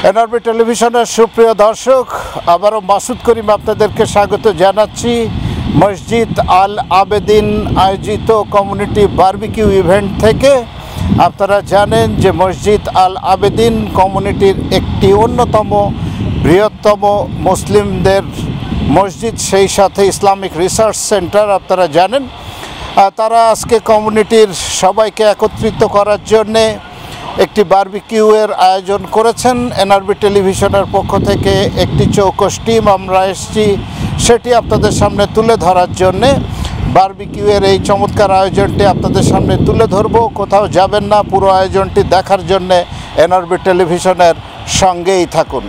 NRB টেলিভিশনের সুপ্রিয় দর্শক, আবারও মাসুদ করিম আপনাদেরকে স্বাগত জানাচ্ছি মসজিদ আল আবেদিন আয়োজিত কমিউনিটি বারবিকিউ ইভেন্ট থেকে। আপনারা জানেন যে মসজিদ আল আবেদিন কমিউনিটির একটি অন্যতম বৃহত্তম মুসলিমদের মসজিদ, সেই সাথে ইসলামিক রিসার্চ সেন্টার। আপনারা জানেন তারা আজকে কমিউনিটির সবাইকে একত্রিত করার জন্যে একটি বারবিকিউয়ের আয়োজন করেছেন। এনআরবি টেলিভিশনের পক্ষ থেকে একটি চৌকস টিম আমরা এসেছি সেটি আপনাদের সামনে তুলে ধরার জন্যে। বারবিকিউয়ের এই চমৎকার আয়োজনটি আপনাদের সামনে তুলে ধরব। কোথাও যাবেন না, পুরো আয়োজনটি দেখার জন্যে এনআরবি টেলিভিশনের সঙ্গেই থাকুন।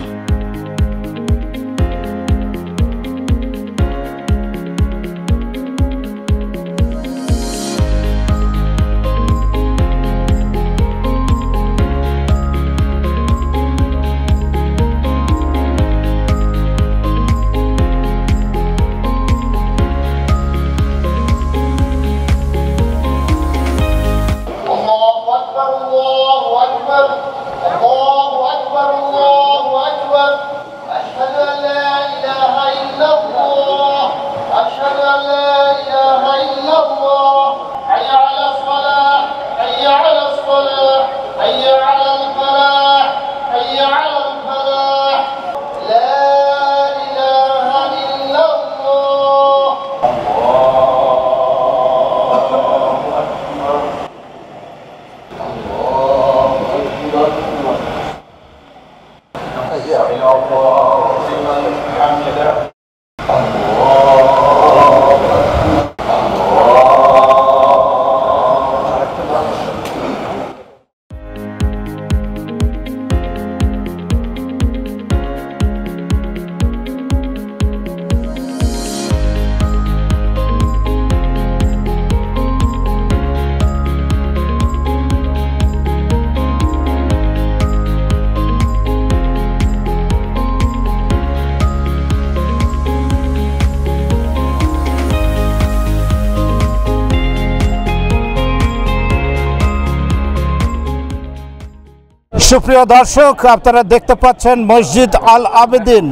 সুপ্রিয় দর্শক, আপনারা দেখতে পাচ্ছেন মসজিদ আল আবেদিন।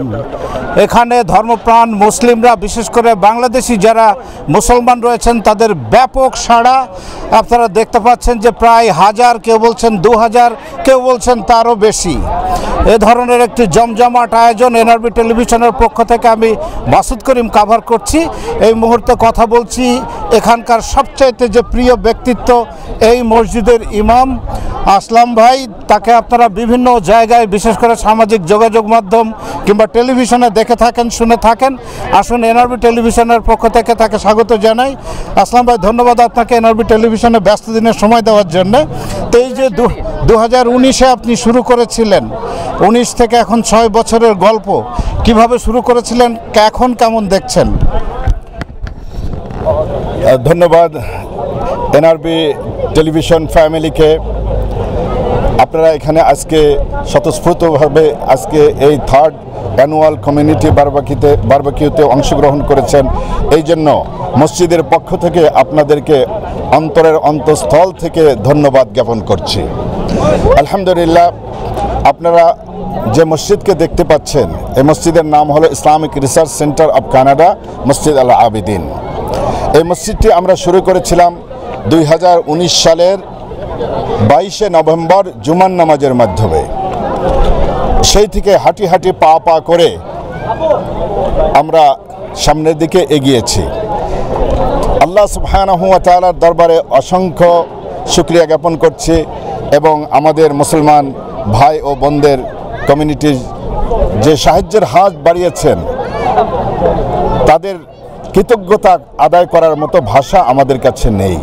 এখানে ধর্মপ্রাণ মুসলিমরা, বিশেষ করে বাংলাদেশি যারা মুসলমান রয়েছেন, তাদের ব্যাপক সাড়া। আপনারা দেখতে পাচ্ছেন যে প্রায় 1000, কেউ বলছেন 2000, কেউ বলছেন তারও বেশি। এ ধরনের একটি জমজমাট আয়োজন এনআরবি টেলিভিশনের পক্ষ থেকে আমি মাসুদ করিম কাভার করছি। এই মুহূর্তে কথা বলছি এখানকার সবচাইতে যে প্রিয় ব্যক্তিত্ব এই মসজিদের ইমাম আসলাম ভাই। তাকে আপনারা বিভিন্ন জায়গায়, বিশেষ করে সামাজিক যোগাযোগ মাধ্যম কিংবা টেলিভিশনে দেখে থাকেন, শুনে থাকেন। আসুন এনআরবি টেলিভিশনের পক্ষ থেকে তাকে স্বাগত জানাই। আসলাম ভাই, ধন্যবাদ আপনাকে এনআরবি টেলিভিশনে ব্যস্ত দিনের সময় দেওয়ার জন্য। তো এই যে 2019-এ আপনি শুরু করেছিলেন, 19 থেকে এখন 6 বছরের গল্প, কিভাবে শুরু করেছিলেন, এখন কেমন দেখছেন? ধন্যবাদ এনআরবি টেলিভিশন ফ্যামিলিকে। আপনারা এখানে আজকে স্বতঃস্ফূর্তভাবে আজকে এই 3rd অ্যানুয়াল কমিউনিটি বারবিকিউতে অংশগ্রহণ করেছেন। এই জন্য মসজিদের পক্ষ থেকে আপনাদেরকে অন্তরের অন্তঃস্থল থেকে ধন্যবাদ জ্ঞাপন করছি। আলহামদুলিল্লাহ, আপনারা যে মসজিদকে দেখতে পাচ্ছেন, এই মসজিদের নাম হলো Islamic research centre of Canada, মসজিদ আল আবেদিন। এই মসজিদটি আমরা শুরু করেছিলাম 2019 সালের 22শে নভেম্বর জুমার নামাজের মাধ্যমে। সেই থেকে হাঁটি হাঁটি পা করে আমরা সামনের দিকে এগিয়েছি। আল্লাহ সুবহানাহু ওয়া তাআলার দরবারে অসংখ্য শুকরিয়া জ্ঞাপন করছি এবং আমাদের মুসলমান ভাই ও বোনদের কমিউনিটির যে সাহায্যের হাত বাড়িয়েছেন, তাদের কৃতজ্ঞতা আদায় করার মতো ভাষা আমাদের কাছে নেই।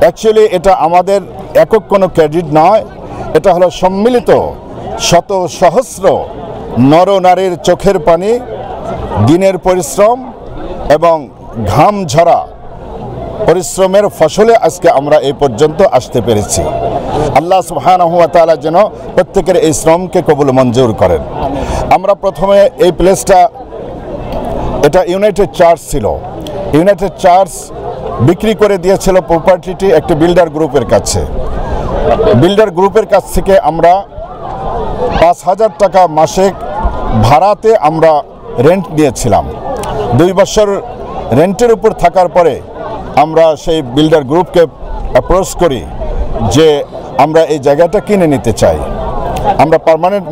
অ্যাকচুয়ালি এটা আমাদের একক কোনো ক্রেডিট নয়, এটা হলো সম্মিলিত শত সহস্র নরনারীর চোখের পানি, দিনের পরিশ্রম এবং ঘাম ঝরা পরিশ্রমের ফসলে আজকে আমরা এই পর্যন্ত আসতে পেরেছি। আল্লাহ সুবহানাহু ওয়া তাআলা যেন প্রত্যেকের এই শ্রমকে কবুল মঞ্জুর করেন। আমরা প্রথমে এই প্লেসটা, এটা ইউনাইটেড চার্চ ছিল। ইউনাইটেড চার্চ বিক্রি করে দিয়েছিল প্রপার্টিটি একটি বিল্ডার গ্রুপের কাছে। বিল্ডার গ্রুপের কাছ থেকে আমরা 5,000 টাকা মাসিক ভাড়াতে আমরা রেন্ট নিয়েছিলাম। 2 বছর রেন্টের উপর থাকার পরে আমরা সেই বিল্ডার গ্রুপকে অ্যাপ্রোচ করি যে আমরা এই জায়গাটা কিনে নিতে চাই, আমরা পার্মানেন্ট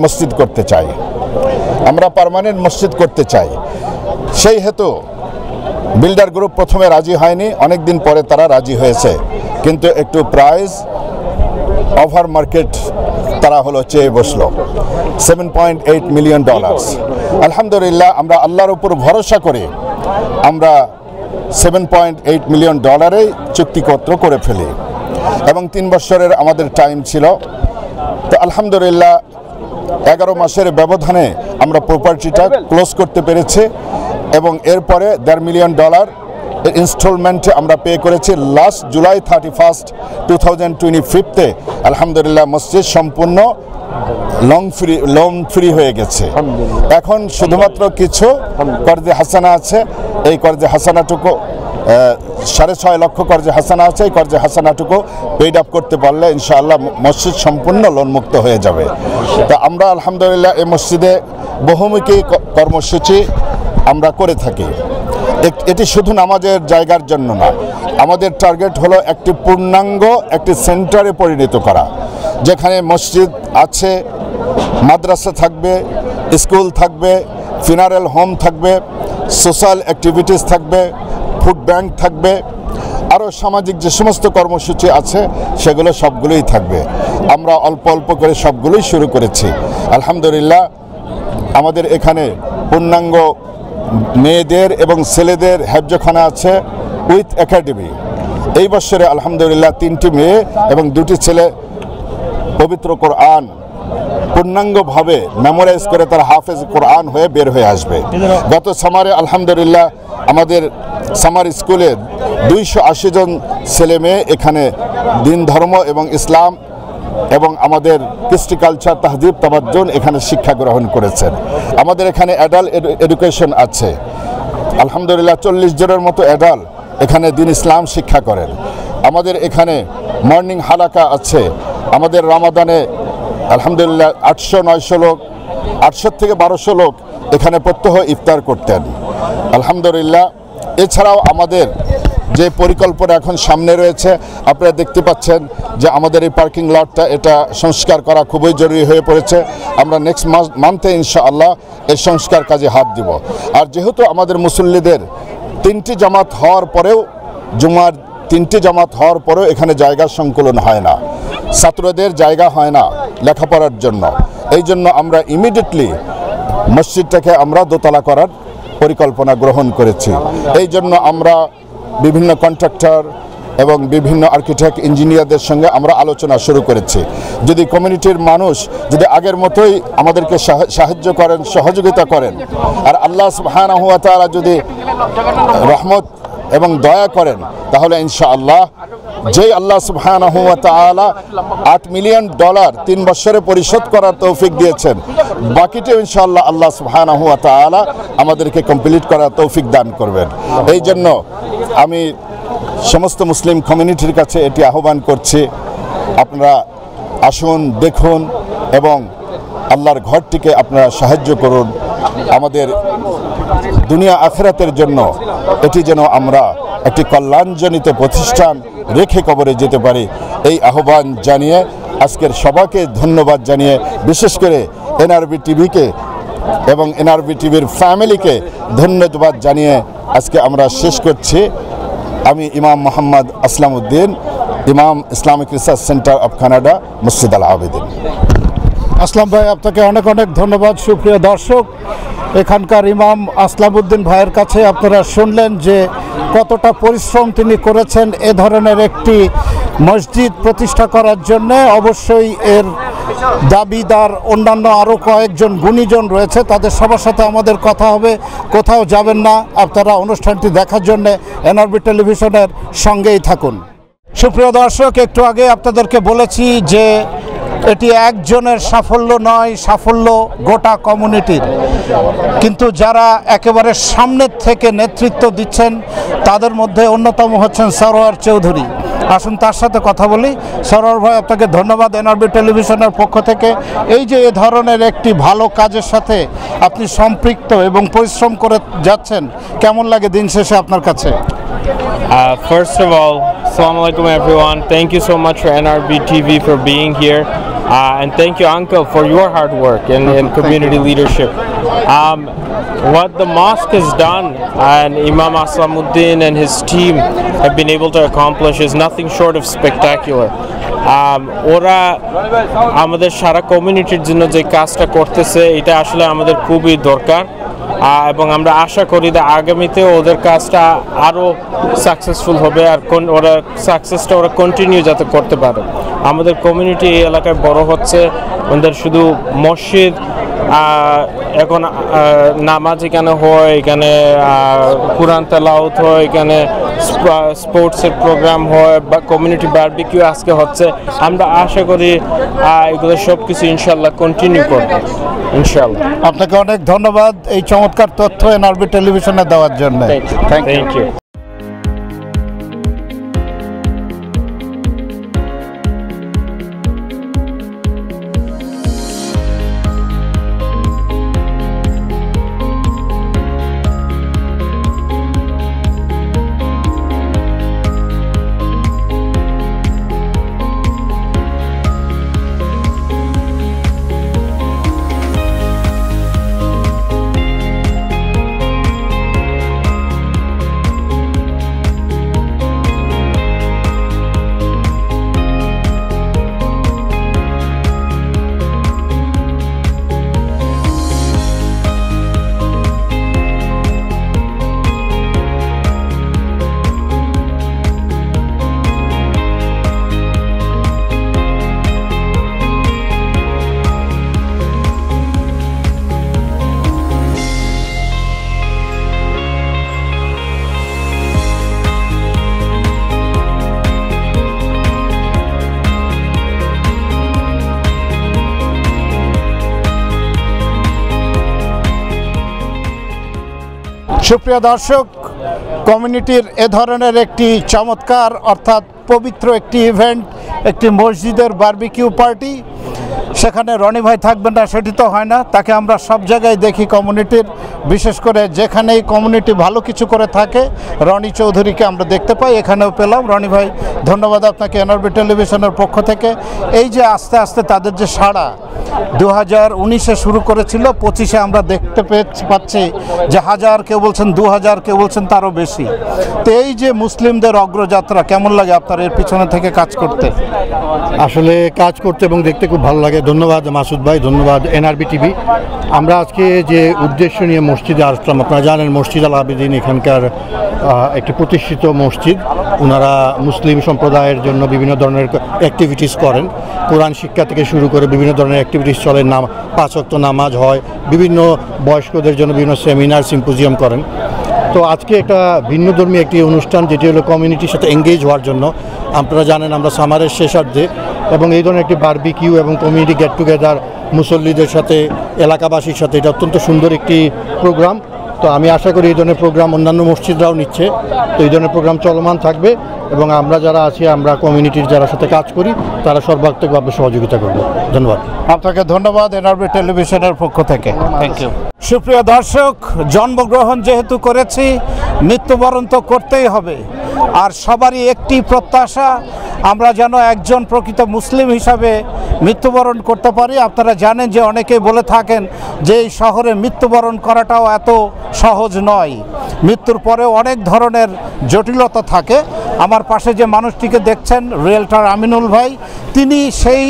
মসজিদ করতে চাই। সেই হেতু বিল্ডার গ্রুপ প্রথমে রাজি হয়নি, অনেক দিন পরে তারা রাজি হয়েছে, কিন্তু একটু প্রাইস ওভার মার্কেট তারা চেয়ে বসলো। $7.8 মিলিয়ন। আলহামদুলিল্লাহ আমরা আল্লাহর উপর ভরসা করে আমরা $7.8 মিলিয়ন চুক্তিপত্র করে ফেলি এবং 3 বছরের আমাদের টাইম ছিল। তো আলহামদুলিল্লাহ 11 মাসের ব্যবধানে আমরা প্রপার্টিটা ক্লোজ করতে পেরেছি এবং এরপরে $1.5 মিলিয়ন ইনস্টলমেন্টে আমরা পে করেছি। লাস্ট জুলাই 31, 2025 আলহামদুলিল্লাহ মসজিদ সম্পূর্ণ লোন ফ্রি হয়ে গেছে। এখন শুধুমাত্র কিছু কর্জে হাসানা আছে, এই কর্জে হাসানাটুকু 6.5 লক্ষ কর্জে হাসানা আছে, এই কর্জে হাসানাটুকু পেইড আপ করতে পারলে ইনশাআল্লাহ মসজিদ সম্পূর্ণ লোনমুক্ত হয়ে যাবে। তো আমরা আলহামদুলিল্লাহ এই মসজিদে বহুমুখী কর্মসূচি আমরা করে থাকি। এটি শুধু নামাজের জায়গার জন্য না, আমাদের টার্গেট হলো একটি পূর্ণাঙ্গ একটি সেন্টারে পরিণত করা, যেখানে মসজিদ আছে, মাদ্রাসা থাকবে, স্কুল থাকবে, ফিনারেল হোম থাকবে, সোশ্যাল অ্যাক্টিভিটিস থাকবে, ফুড ব্যাংক থাকবে, আরও সামাজিক যে সমস্ত কর্মসূচি আছে সেগুলো সবগুলোই থাকবে। আমরা অল্প অল্প করে সবগুলোই শুরু করেছি। আলহামদুলিল্লাহ আমাদের এখানে পূর্ণাঙ্গ মেয়েদের এবং ছেলেদের হেফজখানা আছে উইথ একাডেমি। এই বছরে আলহামদুলিল্লাহ 3টি মেয়ে এবং 2টি ছেলে পবিত্র কোরআন পূর্ণাঙ্গভাবে মেমোরাইজ করে তারা হাফেজ কোরআন হয়ে বের হয়ে আসবে। গত সামারে আলহামদুলিল্লাহ আমাদের সামার স্কুলে 280 জন ছেলে মেয়ে এখানে দিন ধর্ম এবং ইসলাম এবং আমাদের কৃষ্টি কালচার তাহজিব তামাদ্দুন এখানে শিক্ষা গ্রহণ করেছেন। আমাদের এখানে অ্যাডাল্ট এডুকেশন আছে, আলহামদুলিল্লাহ 40 জনের মতো অ্যাডাল্ট এখানে দিন ইসলাম শিক্ষা করেন। আমাদের এখানে মর্নিং হালাকা আছে। আমাদের রামাদানে আলহামদুলিল্লাহ 800-900 লোক, 800 থেকে 1200 লোক এখানে প্রত্যহ ইফতার করতেন আলহামদুলিল্লাহ। এছাড়াও আমাদের যে পরিকল্পনা এখন সামনে রয়েছে, আপনারা দেখতে পাচ্ছেন যে আমাদের এই পার্কিং লটটা এটা সংস্কার করা খুবই জরুরি হয়ে পড়েছে। আমরা নেক্সট মান্থে ইনশাআল্লাহ এই সংস্কার কাজে হাত দিব। আর যেহেতু আমাদের মুসল্লিদের 3টি জামাত হওয়ার পরেও, জুমার 3টি জামাত হওয়ার পরেও এখানে জায়গার সংকুলন হয় না, ছাত্রদের জায়গা হয় না লেখাপড়ার জন্য, এই জন্য আমরা ইমিডিয়েটলি মসজিদটাকে আমরা দোতলা করার পরিকল্পনা গ্রহণ করেছি। এই জন্য আমরা বিভিন্ন কন্ট্রাক্টর এবং বিভিন্ন আর্কিটেক্ট ইঞ্জিনিয়ারদের সঙ্গে আমরা আলোচনা শুরু করেছি। যদি কমিউনিটির মানুষ যদি আগের মতোই আমাদেরকে সাহায্য করেন, সহযোগিতা করেন, আর আল্লাহ সুবহানাহু ওয়া তাআলা যদি রহমত এবং দয়া করেন, তাহলে ইনশাআল্লাহ যেই আল্লাহ সুবহানাহু ওয়া তাআলা $8 মিলিয়ন 3 বছরে পরিশোধ করার তৌফিক দিয়েছেন, বাকিটা ইনশাআল্লাহ আল্লাহ সুবহানাহু ওয়া তাআলা আমাদেরকে কমপ্লিট করার তৌফিক দান করবেন। এই জন্য আমি সমস্ত মুসলিম কমিউনিটির কাছে এটি আহ্বান করছি, আপনারা আসুন, দেখুন এবং আল্লাহর ঘরটিকে আপনারা সাহায্য করুন। আমাদের দুনিয়া আখিরাতের জন্য এটি যেন আমরা একটি কল্যাণজনিত প্রতিষ্ঠান রেখে কবরে যেতে পারি, এই আহ্বান জানিয়ে আজকের সবাইকে ধন্যবাদ জানিয়ে, বিশেষ করে এনআরবি টিভিকে এবং এনআরবি টিভির ফ্যামিলিকে ধন্যবাদ জানিয়ে আজকে আমরা শেষ করছি। আমি ইমাম মোহাম্মদ আসলাম উদ্দিন, ইমাম Islamic research centre of Canada, মসজিদ আল আবেদিন। আসলাম ভাই, আপনাকে অনেক অনেক ধন্যবাদ। সুপ্রিয় দর্শক, এখানকার ইমাম আসলাম উদ্দিন ভাইয়ের কাছে আপনারা শুনলেন যে কতটা পরিশ্রম তিনি করেছেন এ ধরনের একটি মসজিদ প্রতিষ্ঠা করার জন্য। অবশ্যই এর দাবিদার অন্যান্য আরও কয়েকজন গুণীজন রয়েছে, তাদের সবার সাথে আমাদের কথা হবে। কোথাও যাবেন না, আপনারা অনুষ্ঠানটি দেখার জন্য এনআরবি টেলিভিশনের সঙ্গেই থাকুন। সুপ্রিয় দর্শক, একটু আগে আপনাদেরকে বলেছি যে এটি একজনের সাফল্য নয়, সাফল্য গোটা কমিউনিটির। কিন্তু যারা একেবারে সামনের থেকে নেতৃত্ব দিচ্ছেন তাদের মধ্যে অন্যতম হচ্ছেন সরোয়ার চৌধুরী। আসুন তার সাথে কথা বলি। সরোয়ার ভাই, আপনাকে ধন্যবাদ এনআরবি টেলিভিশনের পক্ষ থেকে। এই যে এ ধরনের একটি ভালো কাজের সাথে আপনি সম্পৃক্ত এবং পরিশ্রম করে যাচ্ছেন, কেমন লাগে দিন শেষে আপনার কাছে? First of all, Assalamu alaikum everyone. Thank you so much for NRB TV for being here. And thank you, Uncle, for your hard work and community leadership. What the mosque has done and Imam Aslamuddin and his team have been able to accomplish is nothing short of spectacular. ওরা আমাদের সারা কমিউনিটির জন্য যে কাজটা করতেছে এটা আসলে আমাদের খুবই দরকার, এবং আমরা আশা করি যে আগামীতে ওদের কাজটা আরও সাকসেসফুল হবে, আর ওরা সাকসেসটা ওরা কন্টিনিউ যাতে করতে পারে। আমাদের কমিউনিটি এই এলাকায় বড় হচ্ছে, ওদের শুধু মসজিদ, এখন নামাজ এখানে হয়, এখানে কুরআন তেলাওয়াত হয়, এখানে স্পোর্টসের প্রোগ্রাম হয়, বা কমিউনিটি বারবিকিউ আজকে হচ্ছে। আমরা আশা করি এগুলো সব কিছু ইনশাল্লাহ কন্টিনিউ করবে ইনশাল্লাহ। আপনাকে অনেক ধন্যবাদ এই চমৎকার তথ্য এনআরবি টেলিভিশনে দেওয়ার জন্য। Thank you. সুপ্রিয় দর্শক, কমিউনিটির এ ধরনের একটি চমৎকার অর্থাৎ পবিত্র একটি ইভেন্ট, একটি মসজিদের বারবিকিউ পার্টি, সেখানে রনি ভাই থাকবেন না সেটি তো হয় না। তাকে আমরা সব জায়গায় দেখি কমিউনিটির, বিশেষ করে যেখানেই কমিউনিটি ভালো কিছু করে থাকে রনি চৌধুরীকে আমরা দেখতে পাই, এখানেও পেলাম। রনি ভাই, ধন্যবাদ আপনাকে এনআরবি টেলিভিশনের পক্ষ থেকে। এই যে আস্তে আস্তে তাদের যে সাড়া 2019-এ শুরু করেছিল, 25-এ আমরা দেখতে পাচ্ছি যে 1000, কেউ বলছেন 2000, কেউ বলছেন তারও বেশি। তো এই যে মুসলিমদের অগ্রযাত্রা, কেমন লাগে আপনার এর পিছনে থেকে কাজ করতে? আসলে কাজ করতে এবং দেখতে খুব ভালো লাগে। ধন্যবাদ মাসুদ ভাই, ধন্যবাদ এনআরবি টিভি। আমরা আজকে যে উদ্দেশ্য নিয়ে মসজিদে আসলাম, আপনারা জানেন মসজিদ আল আবিদিন এখানকার একটি প্রতিষ্ঠিত মসজিদ। ওনারা মুসলিম সম্প্রদায়ের জন্য বিভিন্ন ধরনের অ্যাক্টিভিটিস করেন, কোরআন শিক্ষা থেকে শুরু করে বিভিন্ন ধরনের অ্যাক্টিভিটিস চলে, 5 ওয়াক্ত নামাজ হয়, বিভিন্ন বয়স্কদের জন্য বিভিন্ন সেমিনার সিম্পোজিয়াম করেন। তো আজকে একটা ভিন্নধর্মী একটি অনুষ্ঠান, যেটি হলো কমিউনিটির সাথে এঙ্গেজ হওয়ার জন্য। আপনারা জানেন আমরা সামারের শেষার্ধে, এবং এই ধরনের একটি বারবিকিউ এবং কমিউনিটি গেট টুগেদার মুসল্লিদের সাথে, এলাকাবাসীর সাথে, এটা অত্যন্ত সুন্দর একটি প্রোগ্রাম। তো আমি আশা করি এই ধরনের প্রোগ্রাম অন্যান্য মসজিদরাও নিচ্ছে, তো এই ধরনের প্রোগ্রাম চলমান থাকবে, এবং আমরা যারা আছি, আমরা কমিউনিটির যারা সাথে কাজ করি, তারা সর্বাত্মকভাবে সহযোগিতা করব। ধন্যবাদ। আপনাকে ধন্যবাদ এনআরবি টেলিভিশনের পক্ষ থেকে। Thank you. সুপ্রিয় দর্শক, জন্মগ্রহণ যেহেতু করেছি, মৃত্যুবরণ তো করতেই হবে, আর সবারই একটি প্রত্যাশা আমরা যেন একজন প্রকৃত মুসলিম হিসাবে মৃত্যুবরণ করতে পারি। আপনারা জানেন যে অনেকেই বলে থাকেন যে এই শহরে মৃত্যুবরণ করাটাও এত সহজ নয়, মৃত্যুর পরেও অনেক ধরনের জটিলতা থাকে। আমার পাশে যে মানুষটিকে দেখছেন, রিয়েলটর আমিনুল ভাই, তিনি সেই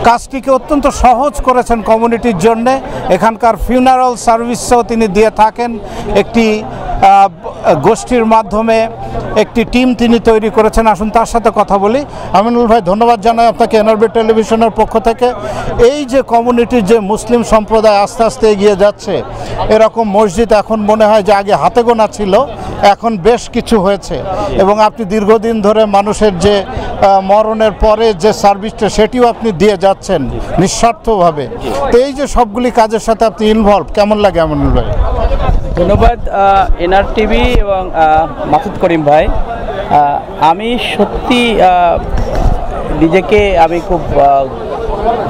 কাজটিকে অত্যন্ত সহজ করেছেন কমিউনিটির জন্যে। এখানকার ফিউনারাল সার্ভিসও তিনি দিয়ে থাকেন। একটি গোষ্ঠীর মাধ্যমে একটি টিম তিনি তৈরি করেছেন। আসুন তার সাথে কথা বলি। আমিনুল ভাই, ধন্যবাদ জানাই আপনাকে এনআরবি টেলিভিশনের পক্ষ থেকে। এই যে কমিউনিটির যে মুসলিম সম্প্রদায় আস্তে আস্তে এগিয়ে যাচ্ছে, এরকম মসজিদ এখন মনে হয় যে আগে হাতে গোনা ছিল, এখন বেশ কিছু হয়েছে, এবং আপনি দীর্ঘদিন ধরে মানুষের যে মরণের পরে যে সার্ভিসটা, সেটিও আপনি দিয়ে যাচ্ছেন নিঃস্বার্থভাবে। তো এই যে সবগুলি কাজের সাথে আপনি ইনভলভ, কেমন লাগে আমিনুল ভাই? ধন্যবাদ এনআর টিভি এবং মাসুদ করিম ভাই। আমি সত্যি নিজেকে আমি খুব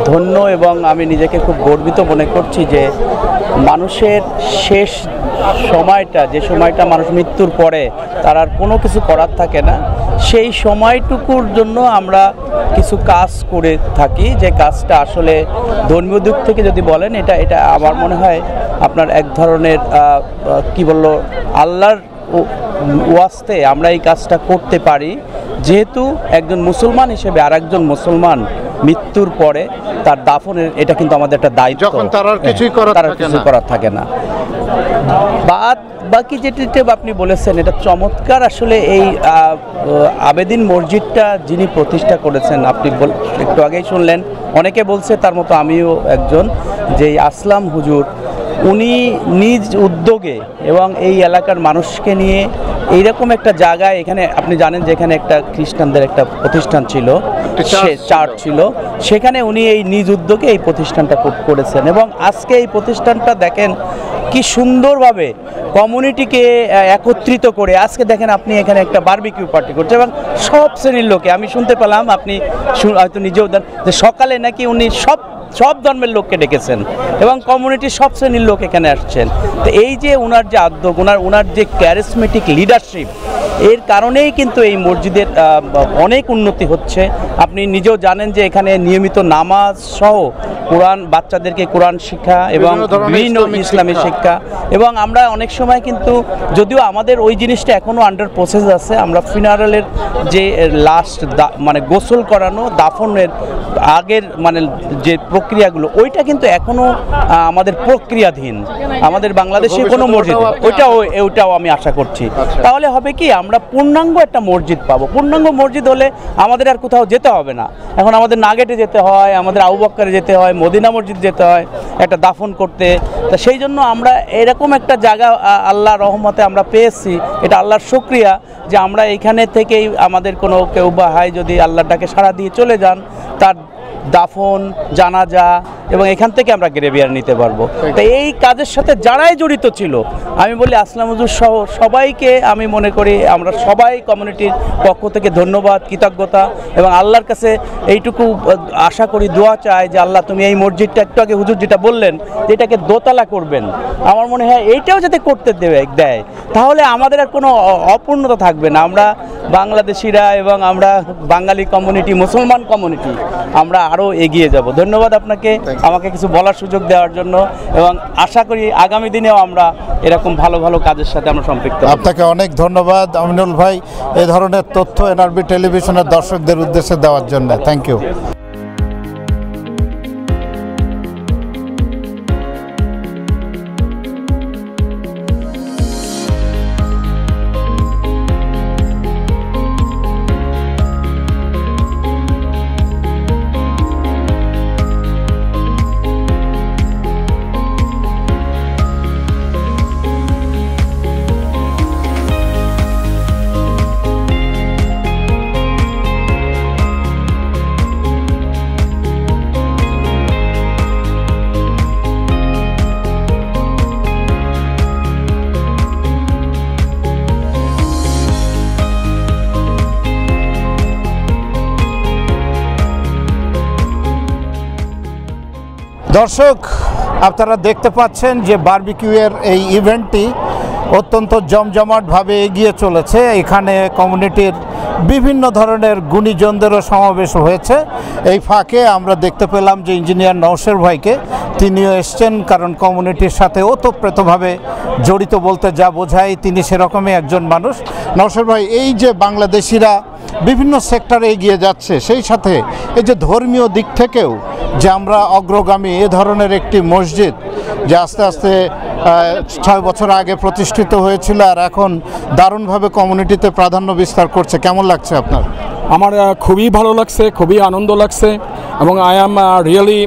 ধন্য এবং আমি নিজেকে খুব গর্বিত মনে করছি যে মানুষের শেষ সময়টা, যে সময়টা মানুষ মৃত্যুর পরে তার আর কোনো কিছু করার থাকে না, সেই সময়টুকুর জন্য আমরা কিছু কাজ করে থাকি, যে কাজটা আসলে ধর্মীয় দিক থেকে যদি বলেন এটা আমার মনে হয় আপনার এক ধরনের কি বললো আল্লাহর ওয়াস্তে আমরা এই কাজটা করতে পারি, যেহেতু একজন মুসলমান হিসেবে আর একজন মুসলমান মৃত্যুর পরে তার দাফনের এটা কিন্তু আমাদের একটা দায়িত্ব, যখন তার আর কিছুই করার থাকে না। বাকি যেটা আপনি বলেছেন এটা চমৎকার। আসলে এই আবেদিন মসজিদটা যিনি প্রতিষ্ঠা করেছেন, আপনি একটু আগেই শুনলেন, অনেকে বলছে তার মতো আমিও একজন, যে আসলাম হুজুর উনি নিজ উদ্যোগে এবং এই এলাকার মানুষকে নিয়ে এইরকম একটা জায়গায়, এখানে আপনি জানেন যে এখানে একটা খ্রিস্টানদের একটা প্রতিষ্ঠান ছিল, চার্চ ছিল, সেখানে উনি এই নিজ উদ্যোগে এই প্রতিষ্ঠানটা করেছেন এবং আজকে এই প্রতিষ্ঠানটা দেখেন কি সুন্দরভাবে কমিউনিটিকে একত্রিত করে আজকে দেখেন আপনি এখানে একটা বারবিকিউ পার্টি করছে এবং সব শ্রেণীর লোকে, আমি শুনতে পেলাম আপনি হয়তো নিজেও যে সকালে নাকি উনি সব ধর্মের লোককে ডেকেছেন এবং কমিউনিটির সব শ্রেণীর লোক এখানে আসছেন। তো এই যে ওনার যে উদ্যোগ, ওনার যে ক্যারিসমেটিক লিডারশিপ, এর কারণেই কিন্তু এই মসজিদের অনেক উন্নতি হচ্ছে। আপনি নিজেও জানেন যে এখানে নিয়মিত নামাজ সহ কোরআন, বাচ্চাদেরকে কোরআন শিক্ষা এবং বিভিন্ন ইসলামী শিক্ষা, এবং আমরা অনেক সময় কিন্তু, যদিও আমাদের ওই জিনিসটা এখনও আন্ডার প্রসেস আছে, আমরা ফিনারেলের যে লাস্ট মানে গোসল করানো, দাফনের আগের মানে যে প্রক্রিয়াগুলো, ওইটা কিন্তু এখনও আমাদের প্রক্রিয়াধীন আমাদের বাংলাদেশে কোনো মসজিদ, ওইটাও আমি আশা করছি। তাহলে হবে কি, আমরা পূর্ণাঙ্গ একটা মসজিদ পাবো। পূর্ণাঙ্গ মসজিদ হলে আমাদের আর কোথাও যেতে হবে না। এখন আমাদের নাগেটে যেতে হয়, আমাদের আবু বক্করে যেতে হয়, মদিনা মসজিদ যেতে হয় একটা দাফন করতে। তা সেই জন্য আমরা এরকম একটা জায়গা আল্লাহ রহমতে আমরা পেয়েছি, এটা আল্লাহর শুকরিয়া যে আমরা এখানে থেকেই আমাদের কোনো কেউ বা হাই যদি আল্লাহটাকে সাড়া দিয়ে চলে যান, তার দাফন, জানাজা এবং এখান থেকে আমরা গ্রেভিয়ার নিতে পারবো। তো এই কাজের সাথে যারাই জড়িত ছিল, আমি বলি আসলাম হুজুর সহ সবাইকে আমি মনে করি আমরা সবাই কমিউনিটির পক্ষ থেকে ধন্যবাদ, কৃতজ্ঞতা এবং আল্লাহর কাছে এইটুকু আশা করি, দোয়া চাই যে আল্লাহ তুমি এই মসজিদটা, একটু আগে হুজুর যেটা বললেন যে এটাকে দোতলা করবেন, আমার মনে হয় এইটাও যাতে করতে দেয়, তাহলে আমাদের আর কোনো অপূর্ণতা থাকবে না। আমরা বাংলাদেশিরা এবং আমরা বাঙালি কমিউনিটি, মুসলমান কমিউনিটি, আমরা আরও এগিয়ে যাব। ধন্যবাদ আপনাকে আমাকে কিছু বলার সুযোগ দেওয়ার জন্য, এবং আশা করি আগামী দিনেও আমরা এরকম ভালো ভালো কাজের সাথে আমরা সম্পৃক্ত। আপনাকে অনেক ধন্যবাদ আমিনুল ভাই, এই ধরনের তথ্য এনআরবি টেলিভিশনের দর্শকদের উদ্দেশ্যে দেওয়ার জন্য। Thank you. দর্শক, আপনারা দেখতে পাচ্ছেন যে বারবিকিউয়ের এই ইভেন্টটি অত্যন্ত জমজমাটভাবে এগিয়ে চলেছে। এখানে কমিউনিটির বিভিন্ন ধরনের গুণীজনদেরও সমাবেশ হয়েছে। এই ফাঁকে আমরা দেখতে পেলাম যে ইঞ্জিনিয়ার নওশের ভাইকে, তিনিও এসছেন, কারণ কমিউনিটির সাথে ওতপ্রোতভাবে জড়িত বলতে যা বোঝায় তিনি সেরকমই একজন মানুষ। নওশের ভাই, এই যে বাংলাদেশিরা বিভিন্ন সেক্টরে এগিয়ে যাচ্ছে, সেই সাথে এই যে ধর্মীয় দিক থেকেও যে আমরা অগ্রগামী, এ ধরনের একটি মসজিদ যে আস্তে আস্তে 6 বছর আগে প্রতিষ্ঠিত হয়েছিল আর এখন দারুণভাবে কমিউনিটিতে প্রাধান্য বিস্তার করছে, কেমন লাগছে আপনার? আমার খুবই ভালো লাগছে, খুবই আনন্দ লাগছে, এবং I am really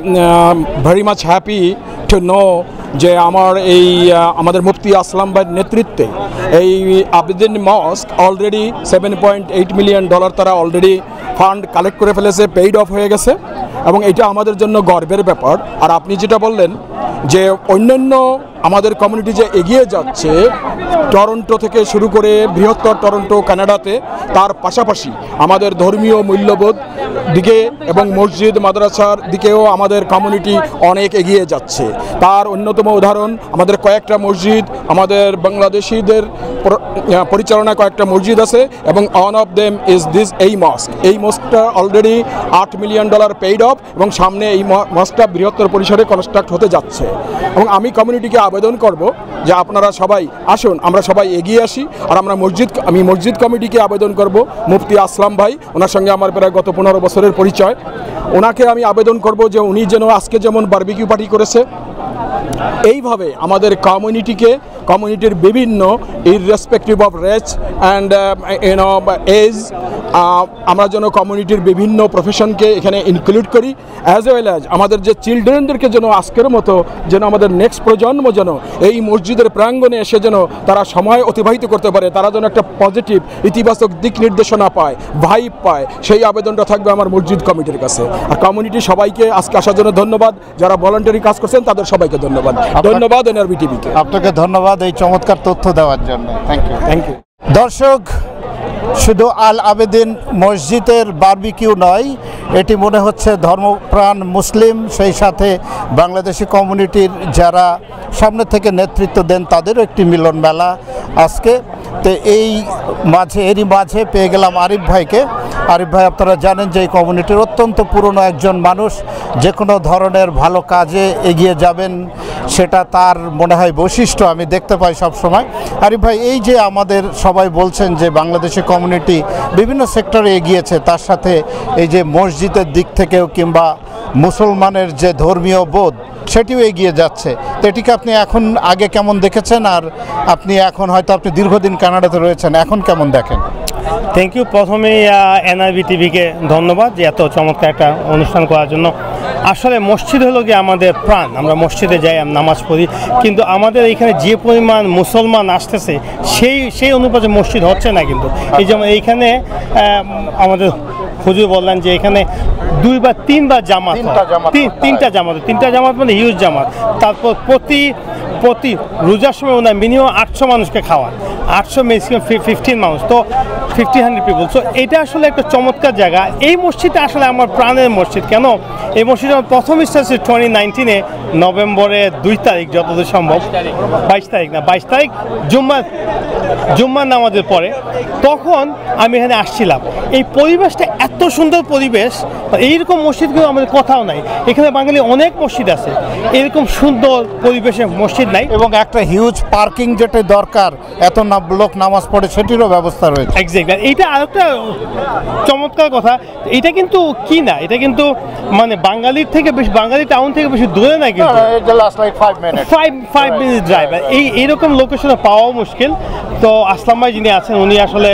very much happy to know যে আমাদের মুফতি আসলাম ভাইয়ের নেতৃত্বে এই আবেদিন মস্ক অলরেডি $7.8 মিলিয়ন তারা অলরেডি ফান্ড কালেক্ট করে ফেলেছে, পেইড অফ হয়ে গেছে, এবং এটা আমাদের জন্য গর্বের ব্যাপার। আর আপনি যেটা বললেন যে অন্যান্য আমাদের কমিউনিটি যে এগিয়ে যাচ্ছে, টরন্টো থেকে শুরু করে বৃহত্তর টরন্টো কানাডাতে, তার পাশাপাশি আমাদের ধর্মীয় মূল্যবোধ দিকে এবং মসজিদ মাদ্রাসার দিকেও আমাদের কমিউনিটি অনেক এগিয়ে যাচ্ছে। তার অন্যতম উদাহরণ আমাদের কয়েকটা মসজিদ, আমাদের বাংলাদেশিদের পরিচালনায় কয়েকটা মসজিদ আছে এবং one of them is this এই মস্ক। এই মস্কটা অলরেডি $8 মিলিয়ন পেইড অফ এবং সামনে এই মস্কটা বৃহত্তর পরিসরে কনস্ট্রাক্ট হতে যাচ্ছে। এবং আমি কমিউনিটিকে আবেদন করব যে আপনারা সবাই আসুন, আমরা সবাই এগিয়ে আসি। আর আমি মসজিদ কমিটিকে আবেদন করব, মুফতি আসলাম ভাই, ওনার সঙ্গে আমার প্রায় গত 15 বছরের পরিচয়, ওনাকে আমি আবেদন করব যে উনি যেন আজকে যেমন বারবিকিউ পার্টি করেছে, এইভাবে আমাদের কমিউনিটির বিভিন্ন irrespective of race and age, আমরা যেন কমিউনিটির বিভিন্ন প্রফেশনকে এখানে ইনক্লুড করি, অ্যাজ ওয়েল অ্যাজ আমাদের যে চিলড্রেনদেরকে যেন আজকের মতো যেন আমাদের নেক্সট প্রজন্ম যেন এই মসজিদের প্রাঙ্গণে এসে যেন তারা সময় অতিবাহিত করতে পারে, তারা যেন একটা পজিটিভ ইতিবাচক দিক নির্দেশনা পায়, ভাইব পায়, সেই আবেদনটা থাকবে আমার মসজিদ কমিটির কাছে। আর কমিউনিটি সবাইকে আজকে আসার জন্য ধন্যবাদ, যারা ভলান্টারি কাজ করছেন তাদের সবাইকে ধন্যবাদ। ধন্যবাদ এনআরবি টিভিকে। আপনাকে ধন্যবাদ এই চমৎকার তথ্য দেওয়ার জন্য। Thank you. দর্শক, শুধু আল আবেদিন মসজিদের বারবিকিউ নয়, এটি মনে হচ্ছে ধর্মপ্রাণ মুসলিম, সেই সাথে বাংলাদেশি কমিউনিটির যারা সামনে থেকে নেতৃত্ব দেন তাদেরও একটি মিলন মেলা আজকে। তো এরই মাঝে পেয়ে গেলাম আরিফ ভাইকে। আরিফ ভাই, আপনারা জানেন যে এই কমিউনিটির অত্যন্ত পুরনো একজন মানুষ, যে কোনো ধরনের ভালো কাজে এগিয়ে যাবেন, সেটা তার মনে হয় বৈশিষ্ট্য আমি দেখতে পাই সব সময়। আরিফ ভাই, এই যে আমাদের সবাই বলছেন যে বাংলাদেশি কমিউনিটি বিভিন্ন সেক্টরে এগিয়েছে, তার সাথে এই যে মসজিদের দিক থেকেও কিংবা মুসলমানের যে ধর্মীয় বোধ সেটিও এগিয়ে যাচ্ছে, তো এটিকে আপনি এখন আগে কেমন দেখেছেন, আর আপনি এখন হয়তো আপনি দীর্ঘদিন কানাডাতে রয়েছেন, এখন কেমন দেখেন? Thank you. প্রথমেই এনআরবি টিভিকে ধন্যবাদ যে এত চমৎকার একটা অনুষ্ঠান করার জন্য। আসলে মসজিদ হলো কি আমাদের প্রাণ, আমরা মসজিদে যাই, নামাজ পড়ি, কিন্তু আমাদের এখানে যে পরিমাণ মুসলমান আসতেছে সেই অনুপাতে মসজিদ হচ্ছে না। কিন্তু এই যেমন এইখানে আমাদের হুজুর বললেন যে এখানে 2 বা 3 বার জামাত, তিনটা জামাত মানে হিউজ জামাত। তারপর প্রতি রোজার সময় ওনার মিনিমাম 800 মানুষকে খাওয়ান, 800 ম্যাক্সিমাম 15 মানুষ, তো 1500 পিপল। সো এটা আসলে একটা চমৎকার জায়গা। এই মসজিদটা আসলে আমার প্রাণের মসজিদ। কেন? এই মসজিদ আমার প্রথম স্টার্ট 2019 নভেম্বরের 2 তারিখ, যতদূর সম্ভব 22 তারিখ জুম্মার নামাজের পরে, তখন আমি এখানে আসছিলাম। এই পরিবেশটা এত সুন্দর পরিবেশ, এইরকম মসজিদ কিন্তু আমাদের কোথাও নাই। এখানে বাঙালি অনেক মসজিদ আছে, এরকম সুন্দর পরিবেশে মসজিদ নাই। এবং একটা হিউজ পার্কিং যেটা দরকার, এত লোক নামাজ পড়ে, সেটিরও ব্যবস্থা রয়েছে। এক্স্যাক্টলি, এইটা আরেকটা চমৎকার কথা। এটা কিন্তু কি না, এটা কিন্তু মানে বাঙালি টাউন থেকে বেশি দূরে না, কিন্তু 5 মিনিট ড্রাইভ। এইরকম লোকেশনে পাওয়াও মুশকিল। তো আসলাম ভাই যিনি আছেন, উনি আসলে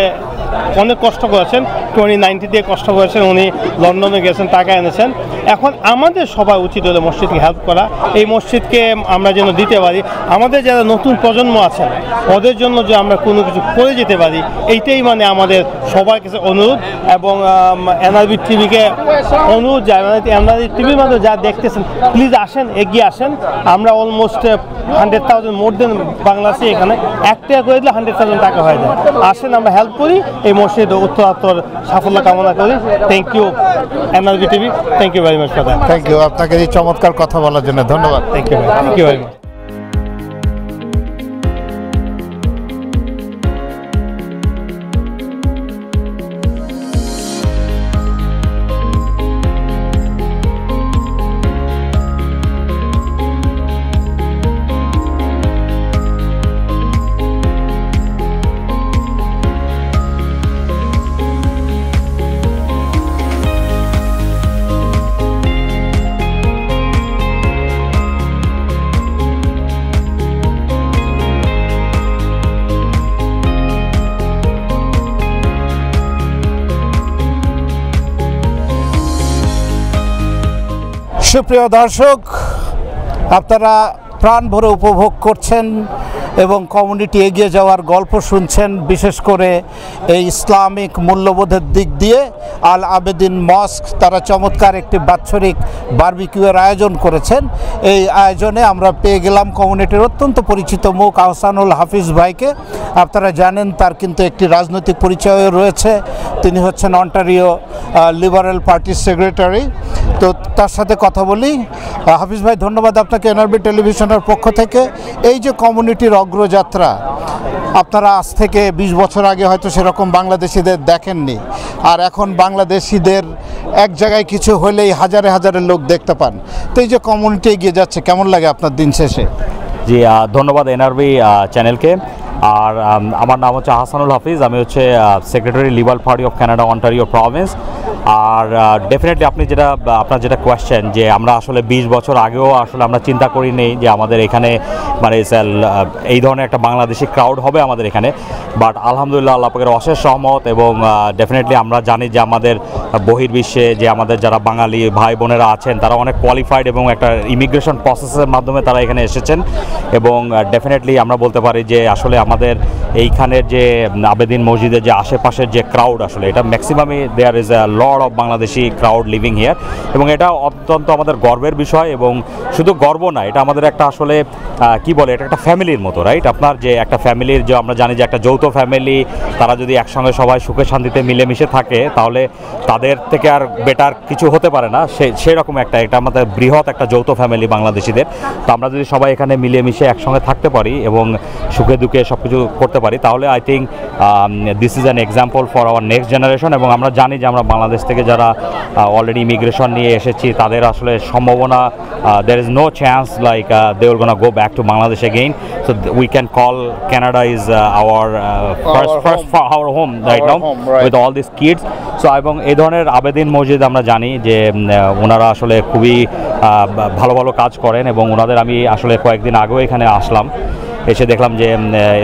অনেক কষ্ট করেছেন, 2019 দিয়ে কষ্ট করেছেন, উনি লন্ডনে গেছেন, টাকা এনেছেন। এখন আমাদের সবাই উচিত হলো মসজিদকে হেল্প করা, এই মসজিদকে আমরা যেন দিতে পারি। আমাদের যারা নতুন প্রজন্ম আছেন ওদের জন্য যে আমরা কোনো কিছু করে যেতে পারি, এইটাই মানে আমাদের সবার কাছে অনুরোধ। এবং এনআরবি টিভিকে অনুরোধ, এনআরবি টিভির মাধ্যমে যা দেখতেছেন প্লিজ আসেন, এগিয়ে আসেন। আমরা অলমোস্ট 100,000 মোর দেন বাংলাদেশি এখানে 1 টাকা করে দিলে 100,000 টাকা হয়ে যায়। আসেন, আমরা হেল্প করি, এই মসজিদ উত্তরাত্তর সাফল্য কামনা করি। Thank you NRB TV, thank you very much for that. Thank you আপনাকে এই চমৎকার কথা বলার জন্য, ধন্যবাদ। Thank you very much. সুপ্রিয় দর্শক, আপনারা প্রাণ ভরে উপভোগ করছেন এবং কমিউনিটি এগিয়ে যাওয়ার গল্প শুনছেন, বিশেষ করে এই ইসলামিক মূল্যবোধের দিক দিয়ে আল আবেদিন মস্ক তারা চমৎকার একটি বাৎসরিক বারবিকিউয়ের আয়োজন করেছেন। এই আয়োজনে আমরা পেয়ে গেলাম কমিউনিটির অত্যন্ত পরিচিত মুখ আহসানুল হাফিজ ভাইকে। আপনারা জানেন তার কিন্তু একটি রাজনৈতিক পরিচয় রয়েছে, তিনি হচ্ছেন অন্টারিও লিবারেল পার্টির সেক্রেটারি। তো তার সাথে কথা বলি। হাফিজ ভাই, ধন্যবাদ আপনাকে এনআরবি টেলিভিশনের পক্ষ থেকে। এই যে কমিউনিটির অগ্রযাত্রা, আপনারা আজ থেকে 20 বছর আগে হয়তো সেরকম বাংলাদেশিদের দেখেননি, আর এখন বাংলাদেশিদের এক জায়গায় কিছু হলেই হাজারে হাজারে লোক দেখতে পান। তো এই যে কমিউনিটি এগিয়ে যাচ্ছে, কেমন লাগে আপনার দিন শেষে? জি, ধন্যবাদ এনআরবি চ্যানেলকে। আর আমার নাম হচ্ছে আহসানুল হাফিজ, আমি হচ্ছে secretary liberal party of Canada Ontario province. আর ডেফিনেটলি আপনার যেটা কোয়েশ্চেন, যে আমরা আসলে 20 বছর আগেও আসলে আমরা চিন্তা করিনি যে আমাদের এখানে মানে এই ধরনের একটা বাংলাদেশি ক্রাউড হবে আমাদের এখানে। বাট আলহামদুলিল্লাহ, আল্লাহ পাকের অশেষ সহমত, এবং ডেফিনেটলি আমরা জানি যে আমাদের বহির্বিশ্বে যে আমাদের যারা বাঙালি ভাই বোনেরা আছেন তারা অনেক কোয়ালিফাইড, এবং একটা ইমিগ্রেশন প্রসেসের মাধ্যমে তারা এখানে এসেছেন। এবং ডেফিনেটলি আমরা বলতে পারি যে আসলে আমাদের এইখানের যে আবেদিন মসজিদের যে আশেপাশের যে ক্রাউড, আসলে এটা ম্যাক্সিমামই there is a lot of Bangladeshi crowd living here. এবং এটা অত্যন্ত আমাদের গর্বের বিষয়, এবং শুধু গর্ব না, এটা আমাদের একটা আসলে কি বলে, এটা একটা ফ্যামিলির মতো, রাইট? আপনার যে একটা ফ্যামিলির, যে আমরা জানি যে একটা যৌথ ফ্যামিলি, তারা যদি একসঙ্গে সবাই সুখে শান্তিতে মিলেমিশে থাকে তাহলে তাদের থেকে আর বেটার কিছু হতে পারে না। সেরকম এটা আমাদের বৃহৎ একটা যৌথ ফ্যামিলি বাংলাদেশিদের। তো আমরা যদি সবাই এখানে মিলেমিশে একসঙ্গে থাকতে পারি এবং সুখে দুঃখে সব কিছু করতে পারি, তাহলে I think this is an example for our next generation. এবং আমরা জানি যে আমরা বাংলাদেশ থেকে যারা অলরেডি ইমিগ্রেশন নিয়ে এসেছি, তাদের আসলে সম্ভাবনা, there is no chance like they will gonna go back to Bangladesh again. So we can call Canada is our our home right now, with all these kids. So এবং এই ধরনের আবেদিন মসজিদ আমরা জানি যে ওনারা আসলে খুবই ভালো ভালো কাজ করেন, এবং ওনাদের আমি আসলে কয়েকদিন আগেও এখানে আসলাম, এসে দেখলাম যে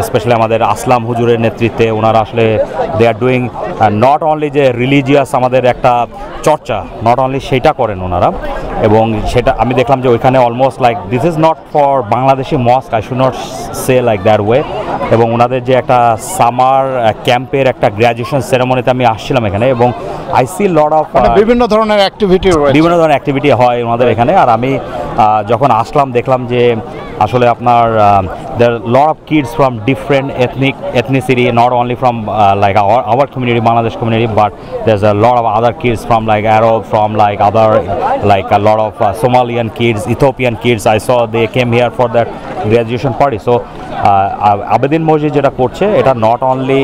স্পেশালি আমাদের আসলাম হুজুরের নেতৃত্বে ওনারা আসলে দে আর ডুইং নট অনলি যে রিলিজিয়াস আমাদের একটা চর্চা, নট অনলি সেইটা করেন ওনারা। এবং সেটা আমি দেখলাম যে ওইখানে almost like this is not for Bangladeshi mosque, I should not say like that way. এবং ওনাদের যে একটা সামার ক্যাম্পের একটা গ্র্যাজুয়েশন সেরেমনিতে আমি আসছিলাম এখানে, এবং আই সি লট অফ বিভিন্ন ধরনের অ্যাক্টিভিটি হয় ওনাদের এখানে। আর আমি যখন আসলাম দেখলাম যে আসলে আপনার there are a lot of kids from different ethnicity, not only from like our community, Bangladesh community, but there's a lot of other kids from like Arab, from like other, like a lot of Somalian kids, Ethiopian kids. I saw they came here for that graduation party. So Abedin Mosjid যেটা করছে, এটা not only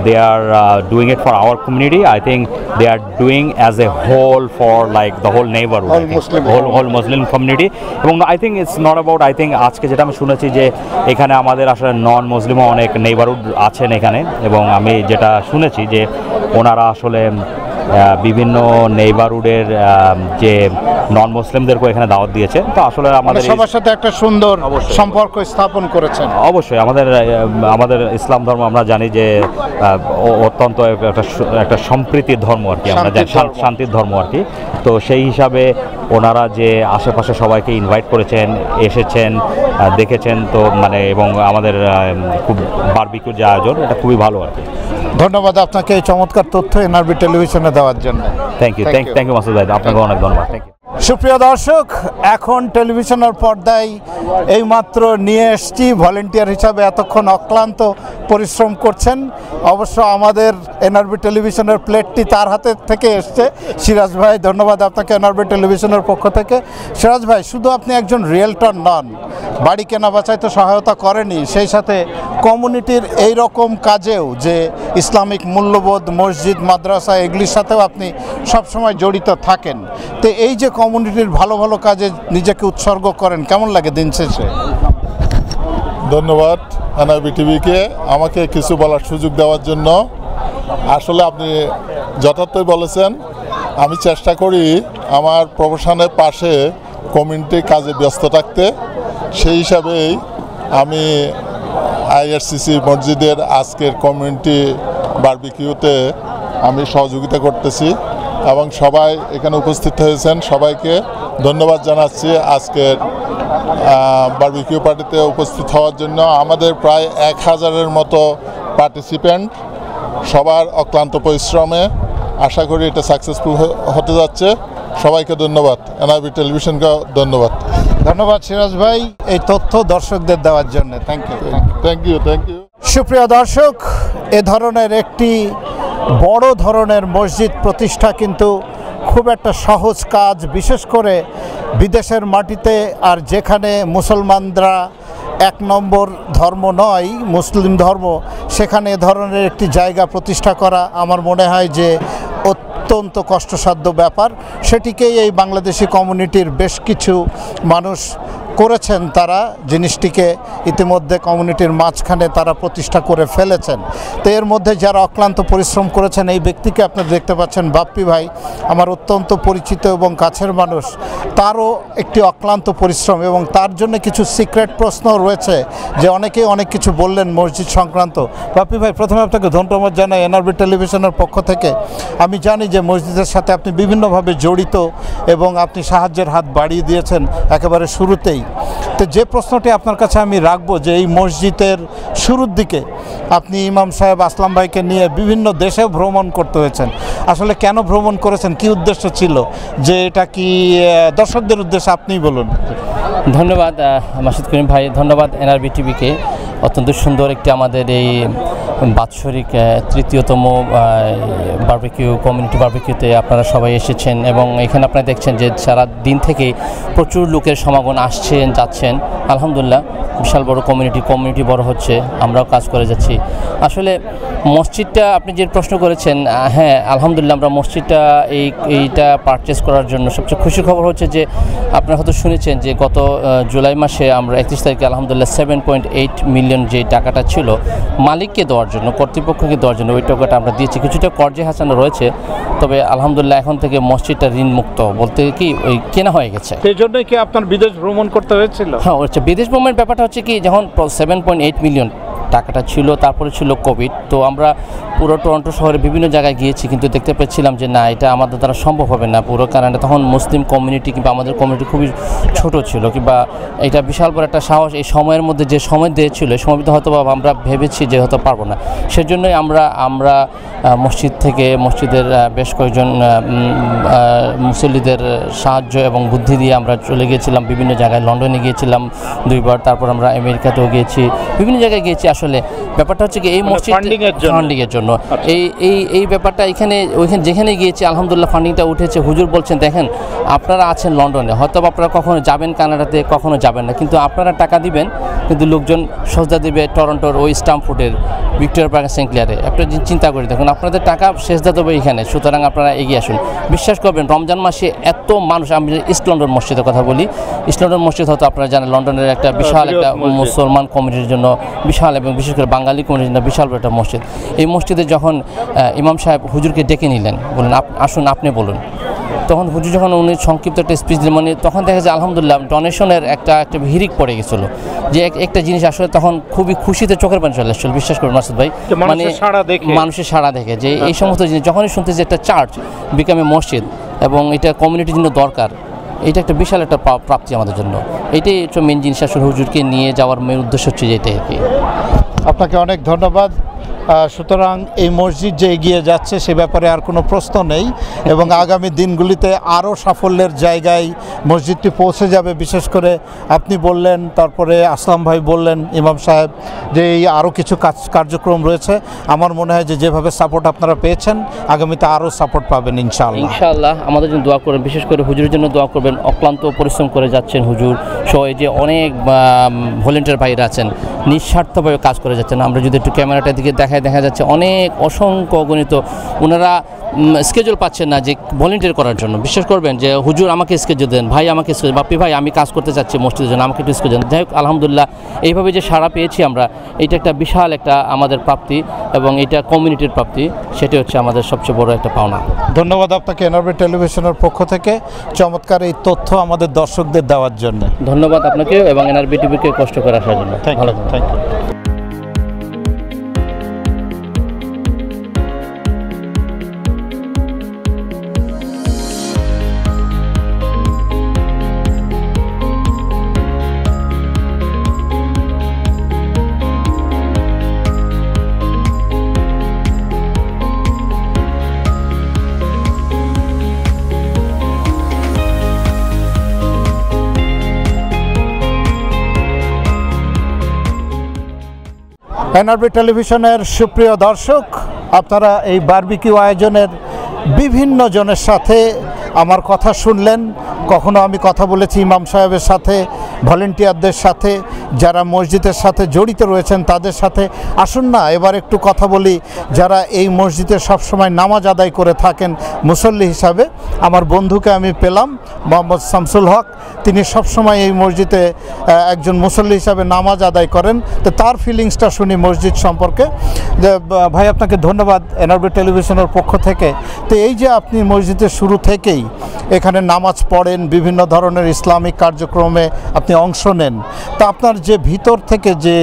they are doing it for our community, I think they are doing as a whole for like the whole neighborhood, whole Muslim community. এবং I think it's not about, I think আজকে যেটা আমি শুনেছি যে এখানে আমাদের আসলে নন মুসলিমও অনেক নেইবারহুড আছেন এখানে, এবং আমি যেটা শুনেছি যে ওনারা আসলে বিভিন্ন নেইবারহুডের যে নন মুসলিমদেরকে এখানে দাওয়াত দিয়েছে। তো আসলে আমাদের সবার সাথে একটা সুন্দর সম্পর্ক স্থাপন করেছেন। অবশ্যই আমাদের ইসলাম ধর্ম আমরা জানি যে অত্যন্ত একটা সম্প্রীতির ধর্ম আর কি, আমরা জানি শান্তির ধর্ম আর কি। তো সেই হিসাবে ওনারা যে আশেপাশে সবাইকে ইনভাইট করেছেন, এসেছেন, দেখেছেন, তো মানে এবং আমাদের খুব বারবিকিউর যে আয়োজন, এটা খুবই ভালো আর কি। ধন্যবাদ আপনাকে এই চমৎকার তথ্য এনআরবি টেলিভিশনে দেওয়ার জন্য। থ্যাংক ইউ মাসুদ ভাই, আপনাকে অনেক ধন্যবাদ। Thank you. সুপ্রিয় দর্শক, এখন টেলিভিশনের পর্দায় এইমাত্র নিয়ে এসছি ভলেন্টিয়ার হিসাবে এতক্ষণ অক্লান্ত পরিশ্রম করছেন। অবশ্য আমাদের এনআরবি টেলিভিশনের প্লেটটি তার হাতের থেকে এসছে সিরাজ ভাই। ধন্যবাদ আপনাকে এনআরবি টেলিভিশনের পক্ষ থেকে। সিরাজ ভাই, শুধু আপনি একজন রিয়েলটর নন, বাড়ি কেনা বাঁচায় তো সহায়তা করেনি, সেই সাথে কমিউনিটির এই রকম কাজেও যে ইসলামিক মূল্যবোধ, মসজিদ, মাদ্রাসা, এগুলির সাথেও আপনি সবসময় জড়িত থাকেন। তো এই যে কমিউনিটির ভালো ভালো কাজে নিজেকে উৎসর্গ করেন, কেমন লাগে দিন শেষে? ধন্যবাদ এনআরবি টিভিকে আমাকে কিছু বলার সুযোগ দেওয়ার জন্য। আসলে আপনি যথার্থই বলেছেন, আমি চেষ্টা করি আমার প্রফেশনের পাশে কমিউনিটির কাজে ব্যস্ত থাকতে। সেই হিসাবেই আমি আইআরসিসি মসজিদের আজকের কমিউনিটি বারবিকিউতে আমি সহযোগিতা করতেছি, এবং সবাই এখানে উপস্থিত হয়েছেন, সবাইকে ধন্যবাদ জানাচ্ছি আজকের বারবিকিউ পার্টিতে উপস্থিত হওয়ার জন্য। আমাদের প্রায় 1000-এর মতো পার্টিসিপেন্ট, সবার অক্লান্ত পরিশ্রমে আশা করি এটা সাকসেসফুল হতে যাচ্ছে। সবাইকে ধন্যবাদ, এনআরবি টেলিভিশনকে ধন্যবাদ। ধন্যবাদ সিরাজ ভাই এই তথ্য দর্শকদের দেওয়ার জন্য। Thank you. Thank you, thank you. সুপ্রিয় দর্শক, এ ধরনের একটি বড় ধরনের মসজিদ প্রতিষ্ঠা কিন্তু খুব একটা সহজ কাজ, বিশেষ করে বিদেশের মাটিতে, আর যেখানে মুসলমানরা 1 নম্বর ধর্ম নয়, মুসলিম ধর্ম, সেখানে এ ধরনের একটি জায়গা প্রতিষ্ঠা করা আমার মনে হয় যে অত্যন্ত কষ্টসাধ্য ব্যাপার। সেটিকেই এই বাংলাদেশি কমিউনিটির বেশ কিছু মানুষ করেছেন, তারা জিনিসটিকে ইতিমধ্যে কমিউনিটির মাঝখানে তারা প্রতিষ্ঠা করে ফেলেছেন। তো এর মধ্যে যারা অক্লান্ত পরিশ্রম করেছেন, এই ব্যক্তিকে আপনারা দেখতে পাচ্ছেন, বাপ্পি ভাই, আমার অত্যন্ত পরিচিত এবং কাছের মানুষ, তারও একটি অক্লান্ত পরিশ্রম, এবং তার জন্য কিছু সিক্রেট প্রশ্ন রয়েছে যে অনেকেই অনেক কিছু বললেন মসজিদ সংক্রান্ত। বাপ্পি ভাই, প্রথমে আপনাকে ধন্যবাদ জানাই এনআরবি টেলিভিশনের পক্ষ থেকে। আমি জানি যে মসজিদের সাথে আপনি বিভিন্নভাবে জড়িত এবং আপনি সাহায্যের হাত বাড়িয়ে দিয়েছেন একেবারে শুরুতেই। তো যে প্রশ্নটি আপনার কাছে আমি রাখবো যে এই মসজিদের শুরুর দিকে আপনি ইমাম সাহেব আসলাম ভাইকে নিয়ে বিভিন্ন দেশে ভ্রমণ করতে হয়েছেন, আসলে কেন ভ্রমণ করেছেন, কি উদ্দেশ্য ছিল, যে এটা কি দর্শকদের উদ্দেশ্যে আপনিই বলুন। ধন্যবাদ মাসুদ করিম ভাই, ধন্যবাদ এনআরবি টিভিকে। অত্যন্ত সুন্দর একটি আমাদের এই বাৎসরিক ৩য়তম বারবিকিউ কমিউনিটি বারবিকিউতে আপনারা সবাই এসেছেন, এবং এখানে আপনারা দেখছেন যে সারা দিন থেকে প্রচুর লোকের সমাগম আসছেন যাচ্ছেন। আলহামদুলিল্লাহ, বিশাল বড় কমিউনিটি বড় হচ্ছে, আমরাও কাজ করে যাচ্ছি। আসলে মসজিদটা আপনি যে প্রশ্ন করেছেন, হ্যাঁ আলহামদুলিল্লাহ, আমরা মসজিদটা এইটা পারচেস করার জন্য সবচেয়ে খুশির খবর হচ্ছে যে আপনারা হয়তো শুনেছেন যে গত জুলাই মাসে আমরা 31 তারিখে আলহামদুলিল্লাহ 7.8 মিলিয়ন যে টাকাটা ছিল মালিককে দেওয়ার জন্য, কর্তৃপক্ষকে দেওয়ার জন্য, ওই টাকাটা আমরা দিয়েছি। কিছুটা কর্জে হাসানো রয়েছে, তবে আলহামদুলিল্লাহ এখন থেকে মসজিদটা ঋণ মুক্ত, বলতে কি ওই কেনা হয়ে গেছে। সেই জন্যই কি আপনার বিদেশ ভ্রমণ করতে হয়েছিল? হ্যাঁ, হচ্ছে বিদেশ ভ্রমণের ব্যাপারটা হচ্ছে কি, যখন 7.8 মিলিয়ন টাকাটা ছিল, তারপরে ছিল কোভিড, তো আমরা পুরো টরন্টো শহরে বিভিন্ন জায়গায় গিয়েছি, কিন্তু দেখতে পেয়েছিলাম যে না, এটা আমাদের দ্বারা সম্ভব হবে না পুরো, কারণ তখন মুসলিম কমিউনিটি কিংবা আমাদের কমিউনিটি খুবই ছোট ছিল, কিংবা এটা বিশাল বড় একটা সাহস এই সময়ের মধ্যে যে সময় দিয়েছিল, এই সময়টা হয়তো আমরা ভেবেছি যে হয়তো পারবো না। সেজন্যই আমরা মসজিদ থেকে মসজিদের বেশ কয়েকজন মুসল্লিদের সাহায্য এবং বুদ্ধি দিয়ে আমরা চলে গিয়েছিলাম বিভিন্ন জায়গায়। লন্ডনে গিয়েছিলাম 2 বার, তারপর আমরা আমেরিকাতেও গিয়েছি, বিভিন্ন জায়গায় গিয়েছি। আসলে ব্যাপারটা হচ্ছে কি, এই মসজিদ ফান্ডিংয়ের জন্য এই ব্যাপারটা ওইখানে যেখানে গিয়েছি আলহামদুলিল্লাহ ফান্ডিংটা উঠেছে। হুজুর বলছেন, দেখেন আপনারা আছেন লন্ডনে, হয়তো আপনারা কখনো যাবেন কানাডাতে, কখনো যাবেন না, কিন্তু আপনারা টাকা দিবেন, কিন্তু লোকজন সজদা দিবে টরন্টোর ওই স্টামফোর্ডের ভিক্টোরিয়া পার্ক সেন্ট ক্লিয়ারে। আপনারা চিন্তা করে দেখুন, আপনাদের টাকা সেজদা দেবে এখানে। সুতরাং আপনারা এগিয়ে আসুন। বিশ্বাস করবেন, রমজান মাসে এত মানুষ, আমি ইস্ট লন্ডন মসজিদের কথা বলি, ইস্ট লন্ডন মসজিদ হয়তো আপনারা জানেন লন্ডনের একটা বিশাল একটা মুসলমান কমিউনিটির জন্য বিশাল, এবং বিশেষ করে বাঙালি কমিউনিটির জন্য বিশাল একটা মসজিদ। এই মসজিদে যখন ইমাম সাহেব হুজুরকে ডেকে নিলেন, বলেন আসুন আপনি বলুন, তখন হুজুর যখন উনি সংক্ষিপ্ত একটা স্পিচ দিলেন, মানে তখন দেখা যায় আলহামদুলিল্লাহ ডোনেশনের একটা হিরিক পড়ে গেছিলো, যে একটা জিনিস আসলে তখন খুবই খুশিতে চোখের পানি চলে আসছিল। বিশ্বাস করুন মাসুদ ভাই, মানে মানুষের সাড়া দেখে যে এই সমস্ত জিনিস যখনই শুনতে যে একটা চার্চ বিকামে মসজিদ এবং এটা কমিউনিটির জন্য দরকার, এটা একটা বিশাল একটা প্রাপ্তি আমাদের জন্য। এটাই হচ্ছে মেন জিনিস, আসলে হুজুরকে নিয়ে যাওয়ার মেন উদ্দেশ্য হচ্ছে যেটাই আর কি। আপনাকে অনেক ধন্যবাদ। সুতরাং এই মসজিদ যে এগিয়ে যাচ্ছে সে ব্যাপারে আর কোনো প্রশ্ন নেই, এবং আগামী দিনগুলিতে আরও সাফল্যের জায়গায় মসজিদটি পৌঁছে যাবে। বিশেষ করে আপনি বললেন, তারপরে আসলাম ভাই বললেন, ইমাম সাহেব, যে এই আরও কিছু কার্যক্রম রয়েছে। আমার মনে হয় যে যেভাবে সাপোর্ট আপনারা পেয়েছেন, আগামীতে আরও সাপোর্ট পাবেন ইনশাআল্লাহ। আমাদের জন্য দোয়া করবেন, বিশেষ করে হুজুরের জন্য দোয়া করবেন। অক্লান্ত পরিশ্রম করে যাচ্ছেন হুজুর সহ, এই যে অনেক ভলেন্টিয়ার ভাইরা আছেন, নিঃস্বার্থভাবে কাজ করে যাচ্ছেন। আমরা যদি একটু ক্যামেরাটার দিকে দেখা যাচ্ছে অনেক অসংখ্য অগণিত, ওনারা স্কেজুল পাচ্ছেন না যে ভলেন্টিয়ার করার জন্য। বিশ্বাস করবেন যে হুজুর আমাকে স্কেজুল দেন, ভাই আমাকে স্কেজুল, বাপ্পি ভাই আমি কাজ করতে চাচ্ছি মসজিদের জন্য, আমাকে একটু স্কেজুল দেন। যাই হোক আলহামদুলিল্লাহ, এইভাবে যে সাড়া পেয়েছি আমরা, এটা একটা বিশাল একটা আমাদের প্রাপ্তি, এবং এটা কমিউনিটির প্রাপ্তি, সেটা হচ্ছে আমাদের সবচেয়ে বড় একটা পাওনা। ধন্যবাদ আপনাকে এনআরবি টেলিভিশনের পক্ষ থেকে চমৎকার এই তথ্য আমাদের দর্শকদের দেওয়ার জন্য। ধন্যবাদ আপনাকে এবং এনআরবি টিভিকে কষ্ট করে আসার জন্য। ভালো থাকবেন। Thank you. এনআরবি টেলিভিশনের সুপ্রিয় দর্শক, আপনারা এই বারবিকিউ আয়োজনের বিভিন্ন জনের সাথে আমার কথা শুনলেন। কখনো আমি কথা বলেছি ইমাম সাহেবের সাথে, ভলেন্টিয়ারদের সাথে, যারা মসজিদের সাথে জড়িত রয়েছেন তাদের সাথে। আসুন না এবার একটু কথা বলি যারা এই মসজিদে সবসময় নামাজ আদায় করে থাকেন মুসল্লি হিসাবে। আমার বন্ধুকে আমি পেলাম, মোহাম্মদ শামসুল হক। তিনি সবসময় এই মসজিদে একজন মুসল্লি হিসাবে নামাজ আদায় করেন। তো তার ফিলিংসটা শুনি মসজিদ সম্পর্কে। ভাই, আপনাকে ধন্যবাদ এনআরবি টেলিভিশনের পক্ষ থেকে। তো এই যে আপনি মসজিদের শুরু থেকেই এখানে নামাজ পড়েন, বিভিন্ন ধরনের ইসলামিক কার্যক্রমে আপনি অংশ নেন, তা আপনার যে ভিতর থেকে যে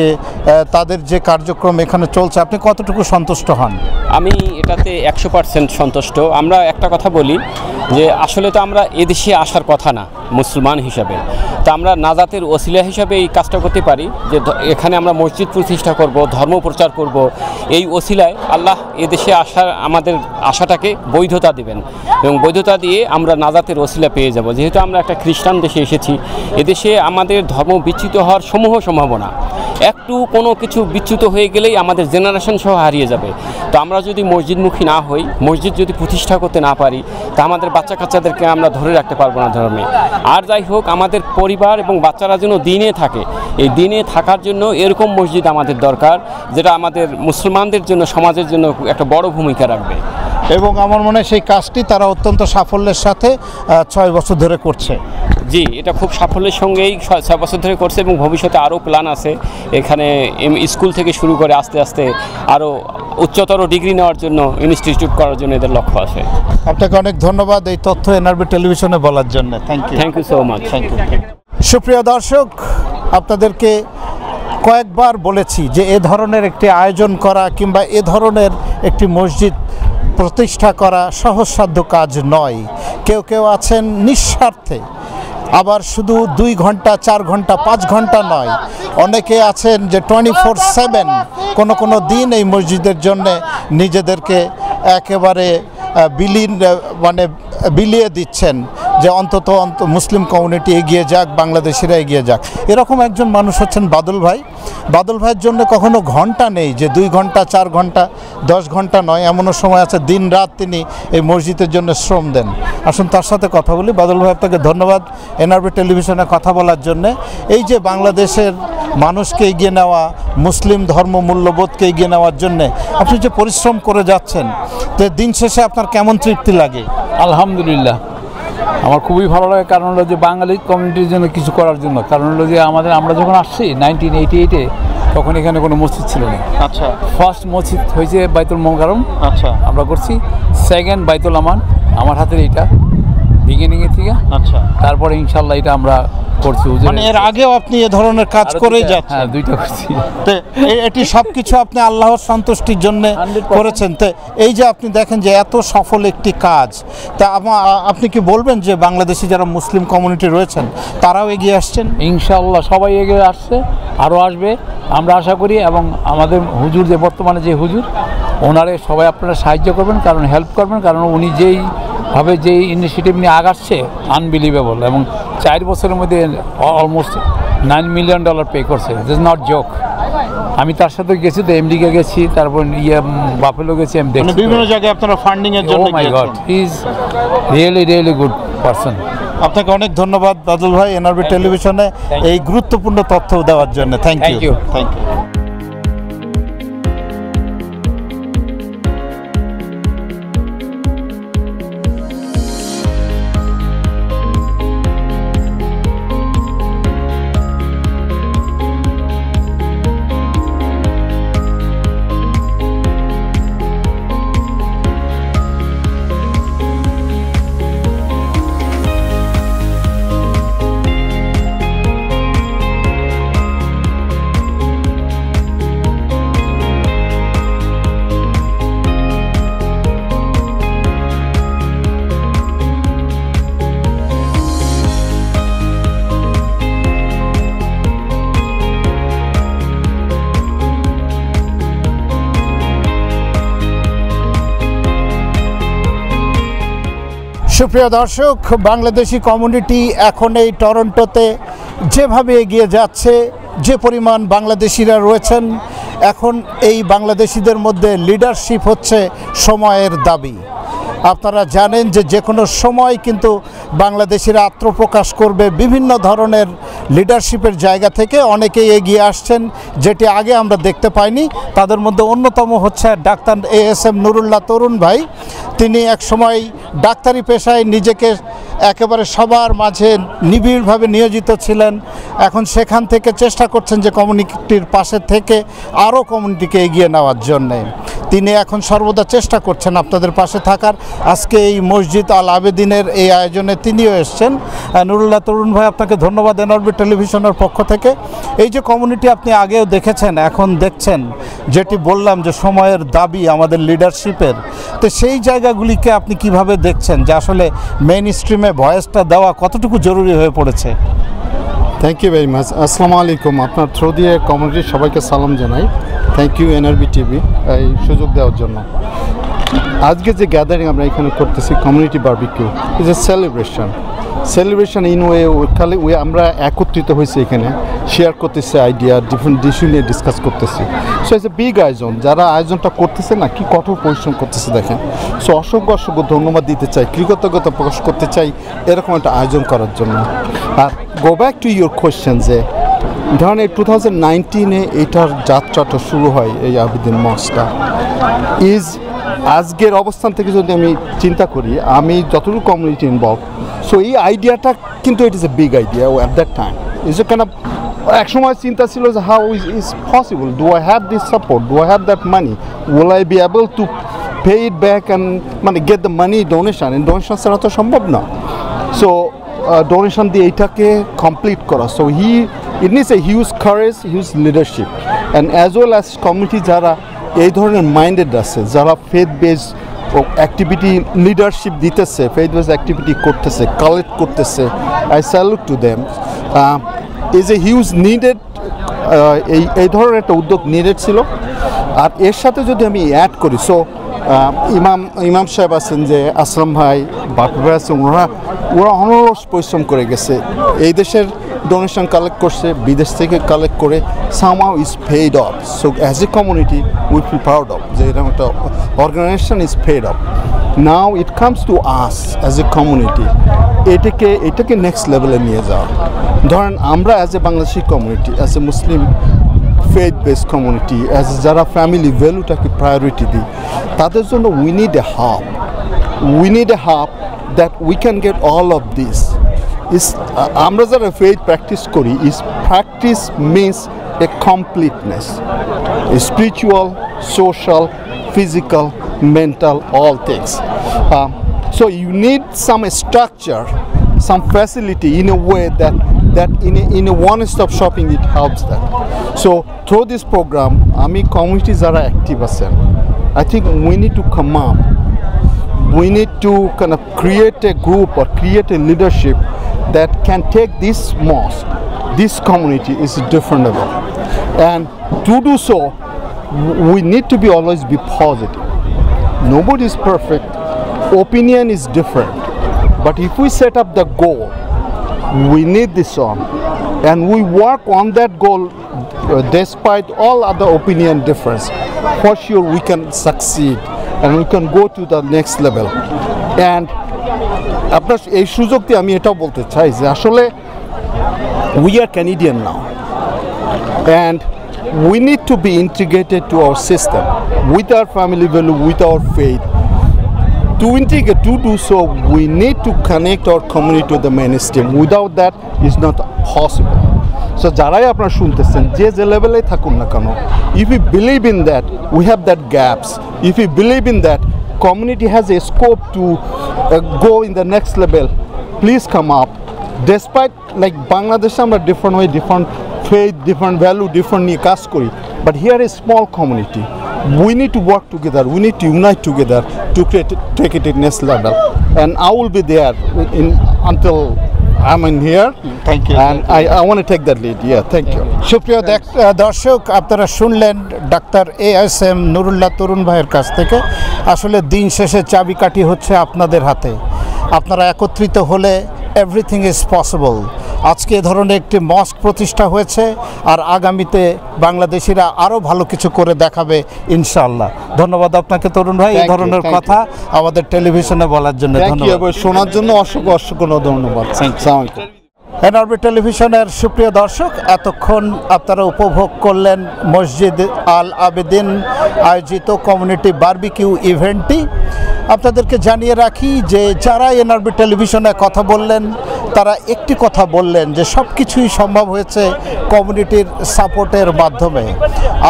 তাদের যে কার্যক্রম এখানে চলছে, আপনি কতটুকু সন্তুষ্ট হন? আমি এটাতে 100% সন্তুষ্ট। আমরা একটা কথা বলি যে আসলে তো আমরা এদেশে আসার কথা না মুসলমান হিসাবে, তো আমরা নাজাতের ওসিলা হিসাবে এই কাজটা করতে পারি যে এখানে আমরা মসজিদ প্রতিষ্ঠা করব, ধর্ম প্রচার করব। এই ওসিলায় আল্লাহ এদেশে আসার আমাদের আশাটাকে বৈধতা দেবেন এবং বৈধতা দিয়ে আমরা নাজাতের ওসিলা পেয়ে যাব। যেহেতু আমরা একটা খ্রিস্টান দেশে এসেছি, এদেশে আমাদের ধর্ম বিচ্যুত হওয়ার সমূহ সম্ভাবনা। একটু কোনো কিছু বিচ্যুত হয়ে গেলেই আমাদের জেনারেশন সহ হারিয়ে যাবে। তো আমরা যদি মসজিদমুখী না হই, মসজিদ যদি প্রতিষ্ঠা করতে না পারি, তা আমাদের বাচ্চা কাচ্চাদেরকে আমরা ধরে রাখতে পারবো না ধর্মে। আর যাই হোক, আমাদের পরিবার এবং বাচ্চারা যেন দিনে থাকে, এই দিনে থাকার জন্য এরকম মসজিদ আমাদের দরকার, যেটা আমাদের মুসলমানদের জন্য, সমাজের জন্য একটা বড় ভূমিকা রাখবে। এবং আমার মনে হয় সেই কাজটি তারা অত্যন্ত সাফল্যের সাথে 6 বছর ধরে করছে। জি, এটা খুব সাফল্যের সঙ্গেই 6 বছর ধরে করছে এবং ভবিষ্যতে আরও প্ল্যান আছে। এখানে স্কুল থেকে শুরু করে আস্তে আস্তে আরও উচ্চতর ডিগ্রি নেওয়ার জন্য, ইনস্টিটিউট করার জন্য এদের লক্ষ্য আছে। আপনাকে অনেক ধন্যবাদ এই তথ্য এনআরবি টেলিভিশনে বলার জন্য। Thank you so much. Thank you. সুপ্রিয় দর্শক, আপনাদেরকে কয়েকবার বলেছি যে এ ধরনের একটি আয়োজন করা কিংবা এ ধরনের একটি মসজিদ প্রতিষ্ঠা করা সহজসাধ্য কাজ নয়। কেউ কেউ আছেন নিঃস্বার্থে, আবার শুধু 2 ঘন্টা 4 ঘন্টা 5 ঘন্টা নয়, অনেকে আছেন যে 24/7 কোনো দিন এই মসজিদের জন্যে নিজেদেরকে একেবারে বিলিয়ে দিচ্ছেন যে অন্তত মুসলিম কমিউনিটি এগিয়ে যাক, বাংলাদেশিরা এগিয়ে যাক। এরকম একজন মানুষ হচ্ছেন বাদল ভাই। বাদল ভাইয়ের জন্য কখনো ঘন্টা নেই যে 2 ঘন্টা 4 ঘন্টা 10 ঘন্টা নয়, এমনও সময় আছে দিন রাত তিনি এই মসজিদের জন্য শ্রম দেন। আসুন তার সাথে কথা বলি। বাদল ভাই, আপনাকে ধন্যবাদ এনআরবি টেলিভিশনে কথা বলার জন্যে। এই যে বাংলাদেশের মানুষকে এগিয়ে নেওয়া, মুসলিম ধর্ম মূল্যবোধকে এগিয়ে নেওয়ার জন্যে আপনি যে পরিশ্রম করে যাচ্ছেন, তো দিন শেষে আপনার কেমন তৃপ্তি লাগে? আলহামদুলিল্লাহ, আমার খুবই ভালো লাগে। কারণ হলো যে বাঙালি কমিউনিটির জন্য কিছু করার জন্য। কারণ হলো যে আমরা যখন আসছি 1988-এ, তখন এখানে কোনো মসজিদ ছিল না। আচ্ছা। ফার্স্ট মসজিদ হয়েছে বাইতুল মোকাররম। আচ্ছা। আমরা করছি। সেকেন্ড বাইতুল আমান, আমার হাতের এইটা বিগিনিংয়ের থেকে। আচ্ছা। তারপরে ইনশাল্লাহ এটা আমরা করছি। মানে এর আগেও আপনি এ ধরনের কাজ করেই যাচ্ছেন? হ্যাঁ, 2টা করছি। তো এটি সব কিছু আপনি আল্লাহর সন্তুষ্টির জন্য করেছেন। তো এই যে আপনি দেখেন যে এত সফল একটি কাজ, তা আপনি কি বলবেন যে বাংলাদেশি যারা মুসলিম কমিউনিটি রয়েছেন তারাও এগিয়ে আসছেন? ইনশাআল্লাহ সবাই এগিয়ে আসছে, আরও আসবে আমরা আশা করি। এবং আমাদের হুজুর, যে বর্তমানে যে হুজুর, ওনারে সবাই আপনারা সাহায্য করবেন, কারণ হেল্প করবেন। কারণ উনি যেইভাবে যেই ইনিশিয়েটিভ নিয়ে আগাচ্ছে, আনবিলিভেবল। এবং 4 বছরের মধ্যে অলমোস্ট $9 মিলিয়ন পে করছে। This is not joke. আমি তার সাথে গেছি, তো এমডিকে গেছি, তারপর বাফেলো গেছি। আমি দেখি বিভিন্ন জায়গায় আপনারা ফান্ডিং এর জন্য। Oh my God, he is really good person. আপনাকে অনেক ধন্যবাদ বাদল ভাই এনআরবি টেলিভিশনে এই গুরুত্বপূর্ণ তথ্য দেওয়ার জন্য। Thank you. Thank you. সুপ্রিয় দর্শক, বাংলাদেশি কমিউনিটি এখন এই টরন্টোতে যেভাবে এগিয়ে যাচ্ছে, যে পরিমাণ বাংলাদেশিরা রয়েছেন এখন এই বাংলাদেশিদের মধ্যে লিডারশিপ হচ্ছে সময়ের দাবি। আপনারা জানেন যে যে কোনো সময় কিন্তু বাংলাদেশিরা আত্মপ্রকাশ করবে বিভিন্ন ধরনের লিডারশিপের জায়গা থেকে, অনেকেই এগিয়ে আসছেন যেটি আগে আমরা দেখতে পাইনি। তাদের মধ্যে অন্যতম হচ্ছে ডাক্তার ASM নুরুল্লাহ তরুণ ভাই। তিনি এক সময় ডাক্তারি পেশায় নিজেকে একেবারে সবার মাঝে নিবিড়ভাবে নিয়োজিত ছিলেন, এখন সেখান থেকে চেষ্টা করছেন যে কমিউনিটির পাশে থেকে আরও কমিউনিটিকে এগিয়ে নেওয়ার জন্যে। তিনি এখন সর্বদা চেষ্টা করছেন আপনাদের পাশে থাকার। আজকে এই মসজিদ আল আবেদিনের এই আয়োজনে তিনিও এসছেন। নুরুল্লাহ তরুণ ভাই, আপনাকে ধন্যবাদ NRB টেলিভিশনের পক্ষ থেকে। এই যে কমিউনিটি আপনি আগেও দেখেছেন, এখন দেখছেন, যেটি বললাম যে সময়ের দাবি আমাদের লিডারশিপের, তো সেই জায়গাগুলিকে আপনি কিভাবে দেখছেন যে আসলে মেইন স্ট্রিমে ভয়েসটা দেওয়া কতটুকু জরুরি হয়ে পড়েছে? Thank you very much. আসসালামু আলাইকুম। আপনার থ্রু দিয়ে কমিউনিটির সবাইকে সালাম জানাই। থ্যাংক ইউ NRB TV এই সুযোগ দেওয়ার জন্য। আজকে যে গ্যাদারিং আমরা এখানে করতেছি community barbecue is a celebration in way. খালি আমরা একত্রিত হয়েছি এখানে, শেয়ার করতেছি আইডিয়া, ডিফারেন্ট ইস্যু নিয়ে ডিসকাস করতেছি। সো ইটস এ বিগ আয়োজন। যারা আয়োজনটা করতেছে না, কি কঠোর পরিশ্রম করতেছে দেখেন। সো অসংখ্য ধন্যবাদ দিতে চাই, কৃতজ্ঞতা প্রকাশ করতে চাই এরকম একটা আয়োজন করার জন্য। আর go back to your question, যে ধরেন এই 2019-এ এইটার যাত্রাটা শুরু হয়, এই আবেদিন মসজিদটা আজকের অবস্থান থেকে যদি আমি চিন্তা করি, আমি যতটুকু কমিউনিটি ইনভলভ, সো এই আইডিয়াটা কিন্তু it is a big idea at that time. Is a kind of, এক সময় চিন্তা ছিল যে how is possible, do I have this support, do I have that money, will I be able to pay it back and মানে get the money donation. Donation ছাড়া তো সম্ভব না। সো ডোনেশন দিয়ে এইটাকে কমপ্লিট করা, so it needs a huge courage, huge leadership, and as well as community যারা এই ধরনের মাইন্ডেড আছে, যারা ফেথ বেস অ্যাক্টিভিটি লিডারশিপ দিতেছে, ফেথ বেস অ্যাক্টিভিটি করতেছে, কালেক্ট করতেছে, I salute to them. Is a huge needed, এই ধরনের একটা উদ্যোগ নিডেড ছিল। আর এর সাথে যদি আমি অ্যাড করি, সো ইমাম সাহেব আছেন, যে আসলাম ভাই, বাপু ভাই আছেন, ওরা অনলস পরিশ্রম করে গেছে, এই দেশের ডোনেশন কালেক্ট করছে, বিদেশ থেকে কালেক্ট করে somehow is paid off. So as a community we feel proud of যে এরকম একটা organisation is paid off. Now it comes to us as a community, এটাকে নেক্সট লেভেলে নিয়ে যাওয়া। ধরেন আমরা as a Bangladeshi community, as a Muslim faith based community, as যারা ফ্যামিলি ভ্যালুটাকে প্রায়োরিটি দিই, তাদের জন্য we need a hub that we can get all of this. আমরা যারা ফেথ প্র্যাকটিস করি, practice means a completeness, spiritual, social, physical, mental, all things. So you need some structure, some facility in a way that in a one-stop shopping it helps that. So through this program, ami communities are active asen. I think we need to come up. We need to kind of create a group or create a leadership that can take this mosque, this community is different level. And to do so, we need to be always be positive. Nobody is perfect. Opinion is different. But if we set up the goal, we need this on, and we work on that goal despite all other opinion difference, for sure we can succeed and we can go to the next level. And আপনার এই সুযোগ দিয়ে আমি এটাও বলতে চাই যে আসলে we are Canadian now, and we need to be integrated to our system with our family value, with our faith. To integrate, to do so, we need to connect our community to the mainstream. Without that, it's not possible. So যারাই আপনারা শুনতেছেন, যে লেভেলে থাকুন না কেন, if we believe in that, we have that gaps. If we believe in that, community has a scope to go in the next level. Please come up. Despite like Bangladesh, আমরা different way, different faith, different value, different নিয়ে কাজ করি, but here is small community. We need to work together. We need to unite together to take it to next level. And I will be there until I'm in here. Thank you. And I want to take that lead. Yeah, thank you. সুপ্রিয় দর্শক, আপনারা শুনলেন doctor ASM Nurullah তরুণ ভাইয়ের কাছ থেকে। আসলে দিন শেষে চাবিকাঠি হচ্ছে আপনাদের হাতে। আপনারা একত্রিত হলে এভরিথিং ইজ পসিবল। আজকে এ ধরনের একটি মস্ক প্রতিষ্ঠা হয়েছে, আর আগামীতে বাংলাদেশিরা আরও ভালো কিছু করে দেখাবে ইনশাআল্লাহ। ধন্যবাদ আপনাকে তরুণ ভাই, এই ধরনের কথা আমাদের টেলিভিশনে বলার জন্য। ধন্যবাদ, শোনার জন্য অসংখ্য ধন্যবাদ। এনআরবি টেলিভিশনের সুপ্রিয় দর্শক, এতক্ষণ আপনারা উপভোগ করলেন মসজিদ আল আবেদিন আয়োজিত কমিউনিটি বারবিকিউ ইভেন্টটি। আপনাদেরকে জানিয়ে রাখি যে যারা এনআরবি টেলিভিশনে কথা বললেন তারা একটি কথা বললেন যে সব কিছুই সম্ভব হয়েছে কমিউনিটির সাপোর্টের মাধ্যমে।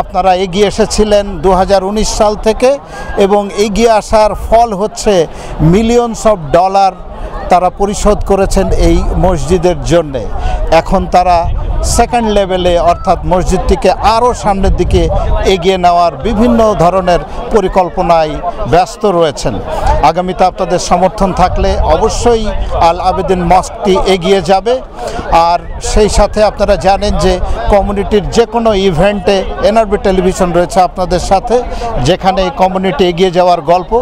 আপনারা এগিয়ে এসেছিলেন 2019 সাল থেকে, এবং এগিয়ে আসার ফল হচ্ছে মিলিয়নস অফ ডলার তারা পরিশোধ করেছেন এই মসজিদের জন্যে। এখন তারা সেকেন্ড লেভেলে, অর্থাৎ মসজিদটিকে আরও সামনের দিকে এগিয়ে নেওয়ার বিভিন্ন ধরনের পরিকল্পনায় ব্যস্ত রয়েছেন। আগামীতে আপনাদের সমর্থন থাকলে অবশ্যই আল আবেদিন মস্কটি এগিয়ে যাবে। আর সেই সাথে আপনারা জানেন যে কমিউনিটির যে কোনো ইভেন্টে এনআরবি টেলিভিশন রয়েছে আপনাদের সাথে। যেখানে এই কমিউনিটি এগিয়ে যাওয়ার গল্প,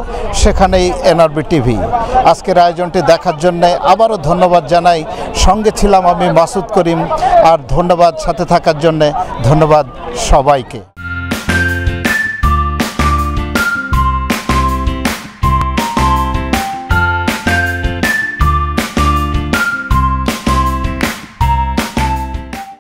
সেখানেই এনআরবি টিভি। আজকের আয়োজনটি দেখার জন্যে আবারও ধন্যবাদ জানাই। সঙ্গে ছিলাম আমি মাসুদ করিম। আর ধন্যবাদ সাথে থাকার জন্যে, ধন্যবাদ সবাইকে।